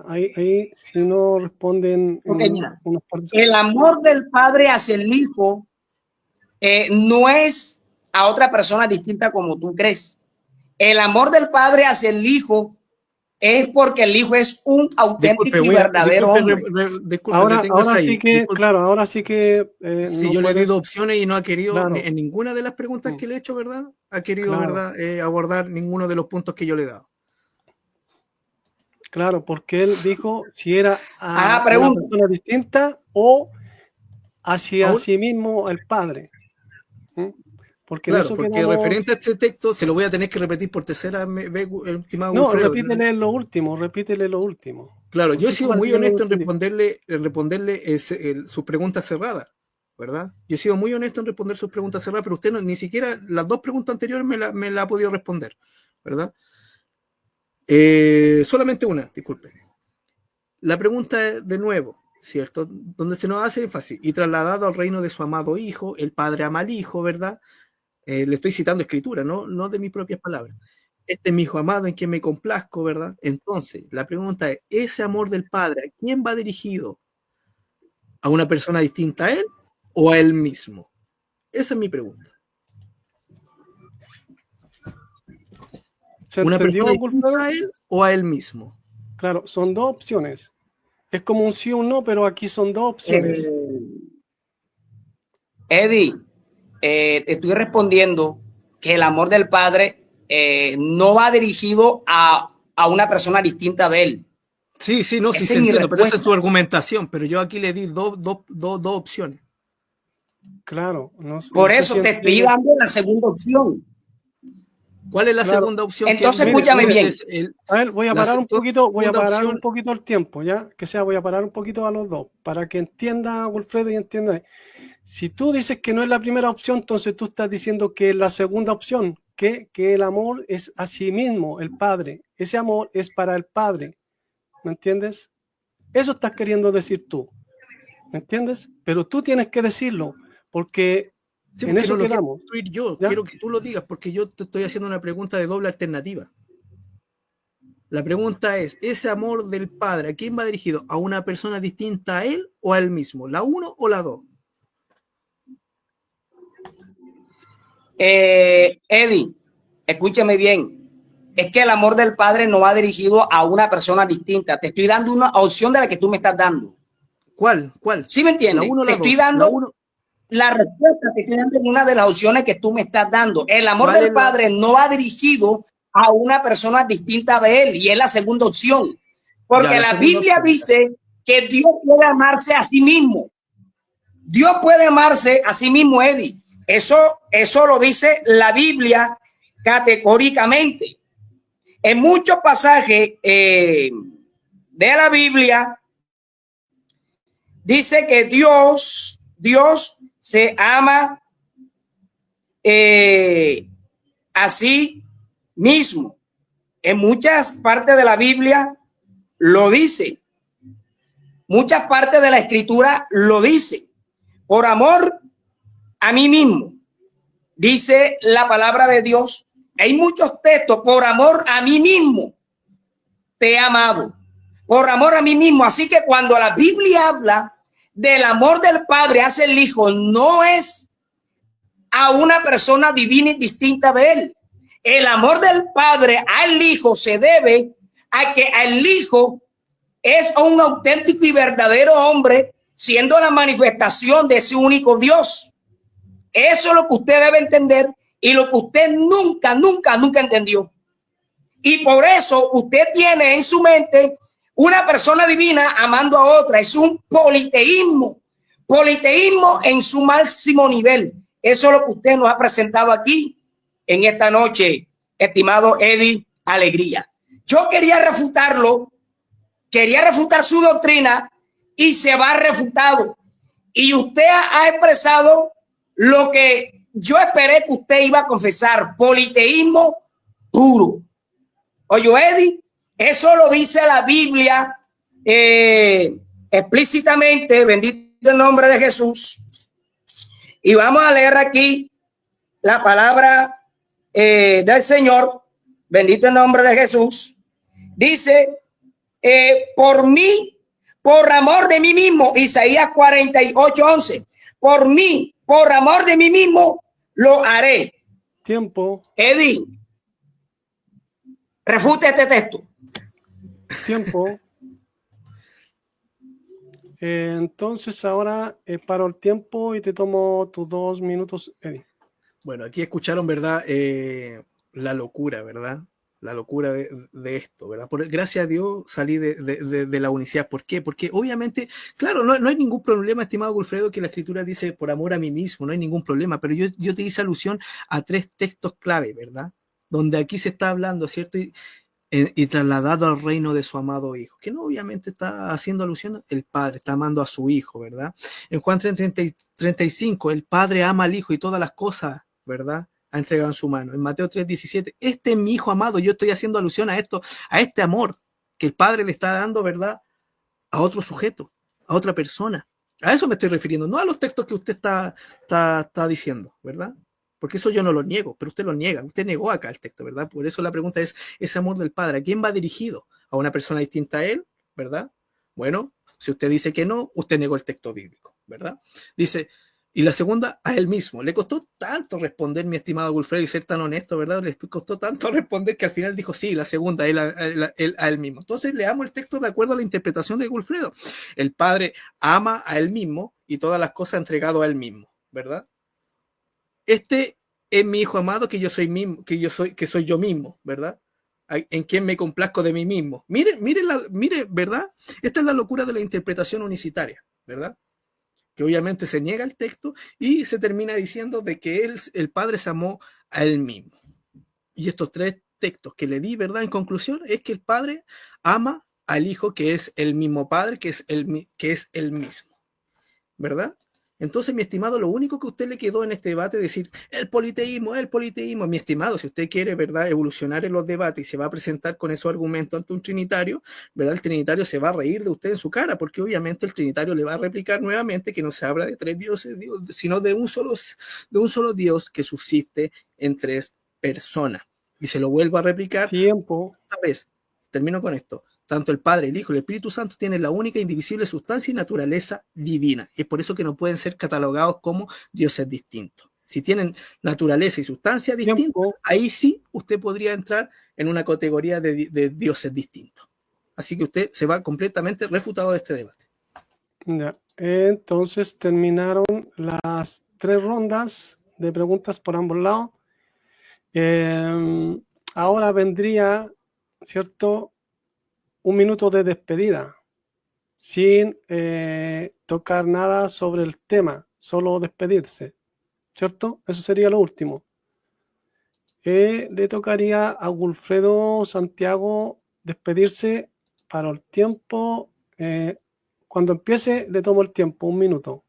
Ahí si no responden. Okay, mira, el amor del Padre hacia el Hijo no es a otra persona distinta como tú crees. El amor del Padre hacia el Hijo es porque el Hijo es un auténtico y verdadero hombre. Ahora sí que, claro, ahora sí que... si no yo le he dado opciones y no ha querido, claro, en ninguna de las preguntas que le he hecho, ¿verdad? Ha querido, claro, ¿verdad? Abordar ninguno de los puntos que yo le he dado. Claro, porque él dijo si era a una persona distinta o hacia sí mismo el Padre. Porque, claro, porque referente a este texto, se lo voy a tener que repetir por tercera vez, estimado No, Wilfredo. repítele lo último. Claro, yo he sido muy honesto en responderle sus preguntas cerradas, ¿verdad? Yo he sido muy honesto en responder sus preguntas cerradas, pero usted ni siquiera las 2 preguntas anteriores me la ha podido responder, ¿verdad? Solamente una, disculpe. La pregunta es, de nuevo, ¿cierto? Donde se nos hace énfasis, y trasladado al reino de su amado Hijo, el Padre ama al Hijo, ¿verdad? Le estoy citando escritura, no de mis propias palabras. Este es mi Hijo amado en quien me complazco, ¿verdad? Entonces, la pregunta es, ¿ese amor del Padre a quién va dirigido? ¿A una persona distinta a él o a él mismo? Esa es mi pregunta. ¿Se ¿Una entendió, persona distinta Wilfredo? a él o a él mismo? Claro, son dos opciones. Es como un sí o un no, pero aquí son dos opciones. Eddie, te estoy respondiendo que el amor del Padre no va dirigido a una persona distinta de él. Sí, no, sí Esa se es mi entiende, pero esa respuesta. es su argumentación, pero yo aquí le di dos opciones. Claro, Por no sé eso si te estoy entiendes. dando la segunda opción. ¿Cuál es la Claro. segunda opción que Entonces, él Mire, escúchame mire, bien. a ver, voy a la parar un poquito, voy a segunda parar un opción? poquito el tiempo, ¿ya? Que sea, voy a parar un poquito a los dos, para que entienda, Wilfredo, y entienda. Si tú dices que no es la primera opción, entonces tú estás diciendo que es la segunda opción, que el amor es a sí mismo, el Padre. Ese amor es para el Padre, ¿me entiendes? Eso estás queriendo decir tú, ¿me entiendes? Pero tú tienes que decirlo, porque Sí, en porque eso no lo quiero quedamos, construir yo, ¿ya? quiero que tú lo digas, porque yo te estoy haciendo una pregunta de doble alternativa. La pregunta es, ¿ese amor del Padre a quién va dirigido? ¿A una persona distinta a él o a él mismo? ¿La uno o la dos? Eddie, escúchame bien. Es que el amor del Padre no va dirigido a una persona distinta. Te estoy dando una opción de la que tú me estás dando. ¿Cuál? ¿Sí me ¿La entiendes? uno o Te la estoy dos? ¿La dando uno? la respuesta, te estoy dando una de las opciones que tú me estás dando. El amor ¿Cuál del es la? Padre no va dirigido a una persona distinta de él, y es la segunda opción. Ya, Porque la la segunda Biblia opción. dice que Dios puede amarse a sí mismo. Dios puede amarse a sí mismo, Eddie. Eso lo dice la Biblia categóricamente. En muchos pasajes de la Biblia dice que Dios se ama a sí mismo. En muchas partes de la Biblia lo dice. Muchas partes de la Escritura lo dice. Por amor a mí mismo, dice la palabra de Dios. Hay muchos textos, por amor a mí mismo te he amado, por amor a mí mismo. Así que cuando la Biblia habla del amor del Padre hacia el Hijo, no es a una persona divina y distinta de él. El amor del Padre al Hijo se debe a que el Hijo es un auténtico y verdadero hombre, siendo la manifestación de ese único Dios. Eso es lo que usted debe entender y lo que usted nunca entendió. Y por eso usted tiene en su mente una persona divina amando a otra. Es un politeísmo en su máximo nivel. Eso es lo que usted nos ha presentado aquí en esta noche, estimado Eddie Alegría. Yo quería refutarlo, quería refutar su doctrina y se va refutado. Y usted ha expresado lo que yo esperé que usted iba a confesar: politeísmo puro. Oye, Eddie, eso lo dice la Biblia explícitamente, bendito el nombre de Jesús. Y vamos a leer aquí la palabra del Señor, bendito el nombre de Jesús. Dice, por mí, por amor de mí mismo, Isaías 48:11, por mí, por amor de mí mismo, lo haré. Tiempo. Eddie, refute este texto. Tiempo. Entonces ahora paro el tiempo y te tomo tus 2 minutos, Eddie. Bueno, aquí escucharon, ¿verdad? La locura, ¿verdad? La locura de esto, ¿verdad? Gracias a Dios salí de la unicidad. ¿Por qué? Porque obviamente, claro, no hay ningún problema, estimado Wilfredo, que la Escritura dice por amor a mí mismo, no hay ningún problema, pero yo te hice alusión a 3 textos clave, ¿verdad? Donde aquí se está hablando, ¿cierto? Y trasladado al reino de su amado Hijo, que no obviamente está haciendo alusión, el Padre está amando a su Hijo, ¿verdad? En Juan 35, el Padre ama al Hijo y todas las cosas, ¿verdad? Ha entregado en su mano. En Mateo 3:17, este es mi Hijo amado. Yo estoy haciendo alusión a esto, a este amor que el Padre le está dando, ¿verdad? A otro sujeto, a otra persona. A eso me estoy refiriendo, no a los textos que usted está diciendo, ¿verdad? Porque eso yo no lo niego, pero usted lo niega. Usted negó acá el texto, ¿verdad? Por eso la pregunta es, ese amor del Padre, ¿a quién va dirigido? ¿A una persona distinta a él? ¿Verdad? Bueno, si usted dice que no, usted negó el texto bíblico, ¿verdad? Dice, y la segunda, a él mismo. Le costó tanto responder, mi estimado Wilfredo, y ser tan honesto, ¿verdad? Le costó tanto responder que al final dijo, sí, la segunda, él a él mismo. Entonces leamos el texto de acuerdo a la interpretación de Wilfredo. El Padre ama a él mismo y todas las cosas entregado a él mismo, ¿verdad? Este es mi hijo amado que yo soy mismo, que soy yo mismo, ¿verdad? En quien me complazco de mí mismo. Mire, ¿verdad? Esta es la locura de la interpretación unicitaria, ¿verdad? Que obviamente se niega el texto y se termina diciendo de que el Padre se amó a él mismo. Y estos tres textos que le di, ¿verdad? En conclusión, es que el Padre ama al Hijo que es el mismo Padre, que es el mismo, ¿verdad? Entonces, mi estimado, lo único que a usted le quedó en este debate es decir, el politeísmo, mi estimado, si usted quiere, ¿verdad?, evolucionar en los debates y se va a presentar con esos argumentos ante un trinitario, ¿verdad?, el trinitario se va a reír de usted en su cara, porque obviamente el trinitario le va a replicar nuevamente que no se habla de tres dioses, sino de un solo Dios que subsiste en tres personas. Y se lo vuelvo a replicar. Tiempo. Esta vez, termino con esto. Tanto el Padre, el Hijo y el Espíritu Santo tienen la única indivisible sustancia y naturaleza divina. Y es por eso que no pueden ser catalogados como dioses distintos. Si tienen naturaleza y sustancia distintas, ahí sí usted podría entrar en una categoría de dioses distintos. Así que usted se va completamente refutado de este debate. Ya. Entonces terminaron las 3 rondas de preguntas por ambos lados. Ahora vendría, ¿cierto?, un minuto de despedida, sin tocar nada sobre el tema, solo despedirse, ¿cierto? Eso sería lo último. Le tocaría a Wilfredo Santiago despedirse para el tiempo. Cuando empiece, le tomo el tiempo, 1 minuto.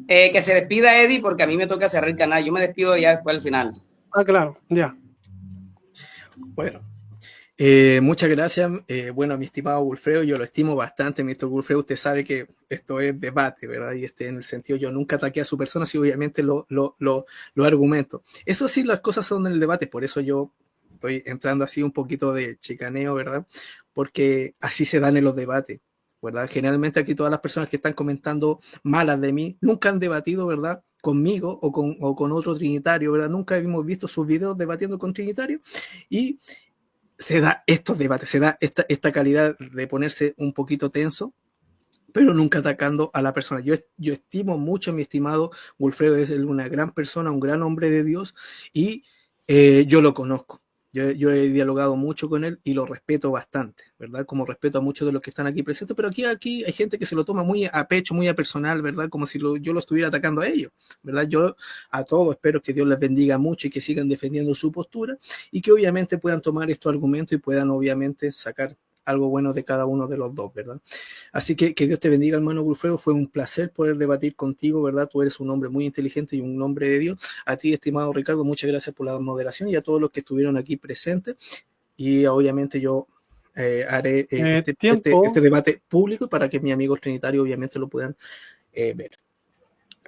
Que se despida Eddie, porque a mí me toca cerrar el canal. Yo me despido ya después al final. Ah, claro, ya. Bueno, muchas gracias. Bueno, mi estimado Wilfredo, yo lo estimo bastante, Mr. Wilfredo. Usted sabe que esto es debate, ¿verdad? Y en el sentido, yo nunca ataqué a su persona, sí, obviamente lo argumento. Eso sí, las cosas son en el debate, por eso yo estoy entrando así un poquito de chicaneo, ¿verdad? Porque así se dan en los debates, ¿verdad? Generalmente aquí todas las personas que están comentando malas de mí nunca han debatido, ¿verdad?, conmigo o con otro trinitario, ¿verdad? Nunca hemos visto sus videos debatiendo con trinitarios y se da estos debates, se da esta calidad de ponerse un poquito tenso, pero nunca atacando a la persona. Yo estimo mucho a mi estimado Wilfredo, es una gran persona, un gran hombre de Dios, y yo lo conozco. Yo he dialogado mucho con él y lo respeto bastante, ¿verdad? Como respeto a muchos de los que están aquí presentes, pero aquí hay gente que se lo toma muy a pecho, muy a personal, ¿verdad? Como si yo lo estuviera atacando a ellos, ¿verdad? Yo a todos espero que Dios les bendiga mucho y que sigan defendiendo su postura y que obviamente puedan tomar estos argumentos y puedan obviamente sacar algo bueno de cada uno de los dos, ¿verdad? Así que Dios te bendiga, hermano Wilfredo. Fue un placer poder debatir contigo, ¿verdad? Tú eres un hombre muy inteligente y un hombre de Dios. A ti, estimado Ricardo, muchas gracias por la moderación y a todos los que estuvieron aquí presentes. Y obviamente yo haré este debate público para que mis amigos trinitarios obviamente lo puedan ver.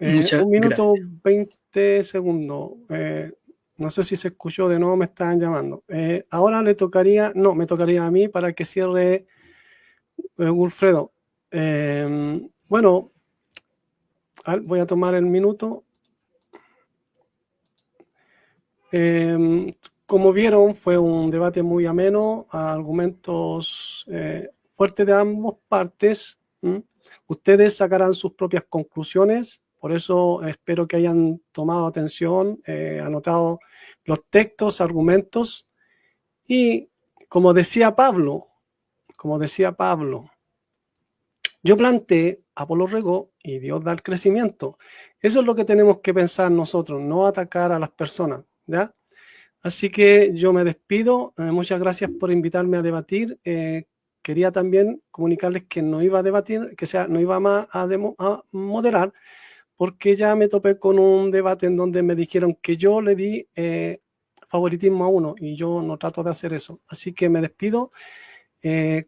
Muchas 1 minuto gracias. 20 segundos. No sé si se escuchó, de nuevo me estaban llamando. Ahora me tocaría a mí para que cierre Wilfredo. Bueno, voy a tomar el minuto. Como vieron, fue un debate muy ameno, argumentos fuertes de ambas partes. Ustedes sacarán sus propias conclusiones. Por eso espero que hayan tomado atención, anotado los textos, argumentos. Y como decía Pablo, yo planté, Apolo regó y Dios da el crecimiento. Eso es lo que tenemos que pensar nosotros, no atacar a las personas, ¿ya? Así que yo me despido. Muchas gracias por invitarme a debatir. Quería también comunicarles que no iba a debatir, no iba más a moderar, porque ya me topé con un debate en donde me dijeron que yo le di favoritismo a uno y yo no trato de hacer eso. Así que me despido.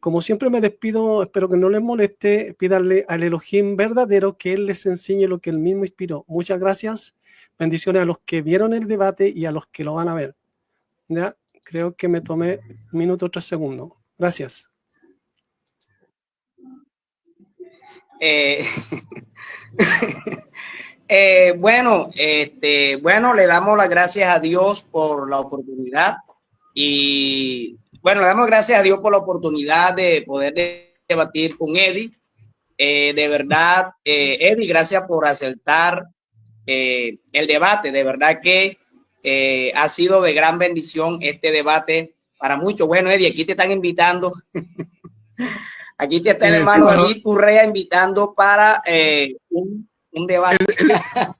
Como siempre me despido, espero que no les moleste, pídanle al Elohim verdadero que Él les enseñe lo que Él mismo inspiró. Muchas gracias, bendiciones a los que vieron el debate y a los que lo van a ver. ¿Ya? Creo que me tomé 1 minuto 3 segundos. Gracias. Bueno, le damos las gracias a Dios por la oportunidad y bueno, le damos gracias a Dios por la oportunidad de poder debatir con Eddie. De verdad, Eddie, gracias por aceptar el debate. De verdad que ha sido de gran bendición este debate para muchos. Bueno, Eddie, aquí te están invitando. Aquí te está el hermano David Urrea invitando para un debate.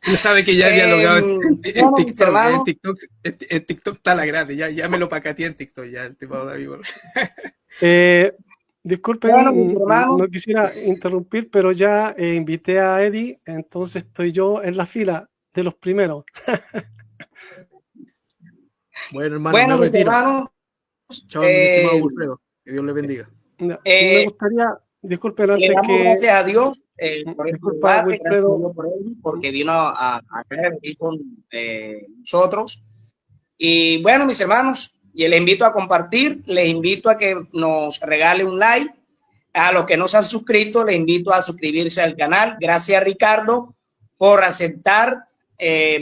Él sabe que ya he dialogado en TikTok. En TikTok está la grande, ya me lo pacateé en TikTok, ya el estimado David. Disculpen, no quisiera interrumpir, pero ya invité a Eddie, entonces estoy yo en la fila de los primeros. Bueno, hermano, me retiro. Chao, mi estimado Wilfredo. Que Dios le bendiga. Me gustaría, disculpen, antes le damos que... gracias a Dios por este debate, Wilfredo, gracias por él, porque vino a aquí con nosotros. Y bueno, mis hermanos, y les invito a compartir, les invito a que nos regale un like. A los que no se han suscrito, les invito a suscribirse al canal. Gracias, Ricardo, por aceptar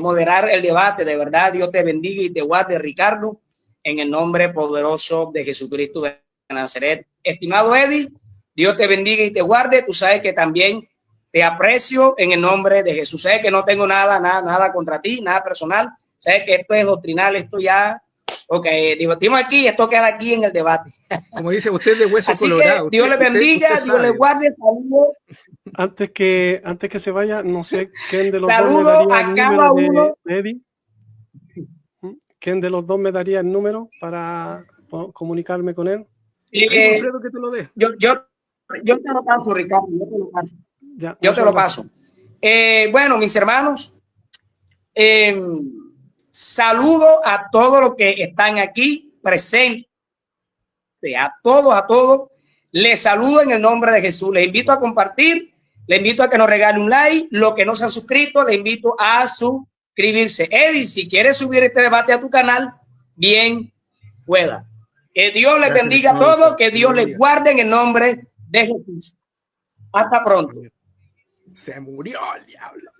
moderar el debate. De verdad, Dios te bendiga y te guarde, Ricardo, en el nombre poderoso de Jesucristo de Nazaret. Estimado Eddie, Dios te bendiga y te guarde. Tú sabes que también te aprecio en el nombre de Jesús. Sabes que no tengo nada contra ti, nada personal. Sabes que esto es doctrinal, esto ya... Ok, divertimos aquí, esto queda aquí en el debate. Como dice usted, de hueso así colorado. Que Dios le bendiga, Dios le guarde, saludos. Antes que se vaya, no sé quién de los saludos dos me daría el número de Eddie. ¿Quién de los dos me daría el número para comunicarme con él? Alfredo, que te lo dé. Yo te lo paso, Ricardo, yo te lo paso. Ya, yo te lo paso. Bueno, mis hermanos, saludo a todos los que están aquí presentes, a todos. Les saludo en el nombre de Jesús. Les invito a compartir, les invito a que nos regale un like. Los que no se han suscrito, les invito a suscribirse. Eddie, si quieres subir este debate a tu canal, bien pueda. Que Dios les bendiga a todos, que Dios les guarde en el nombre de Jesús. Hasta pronto. Se murió el diablo.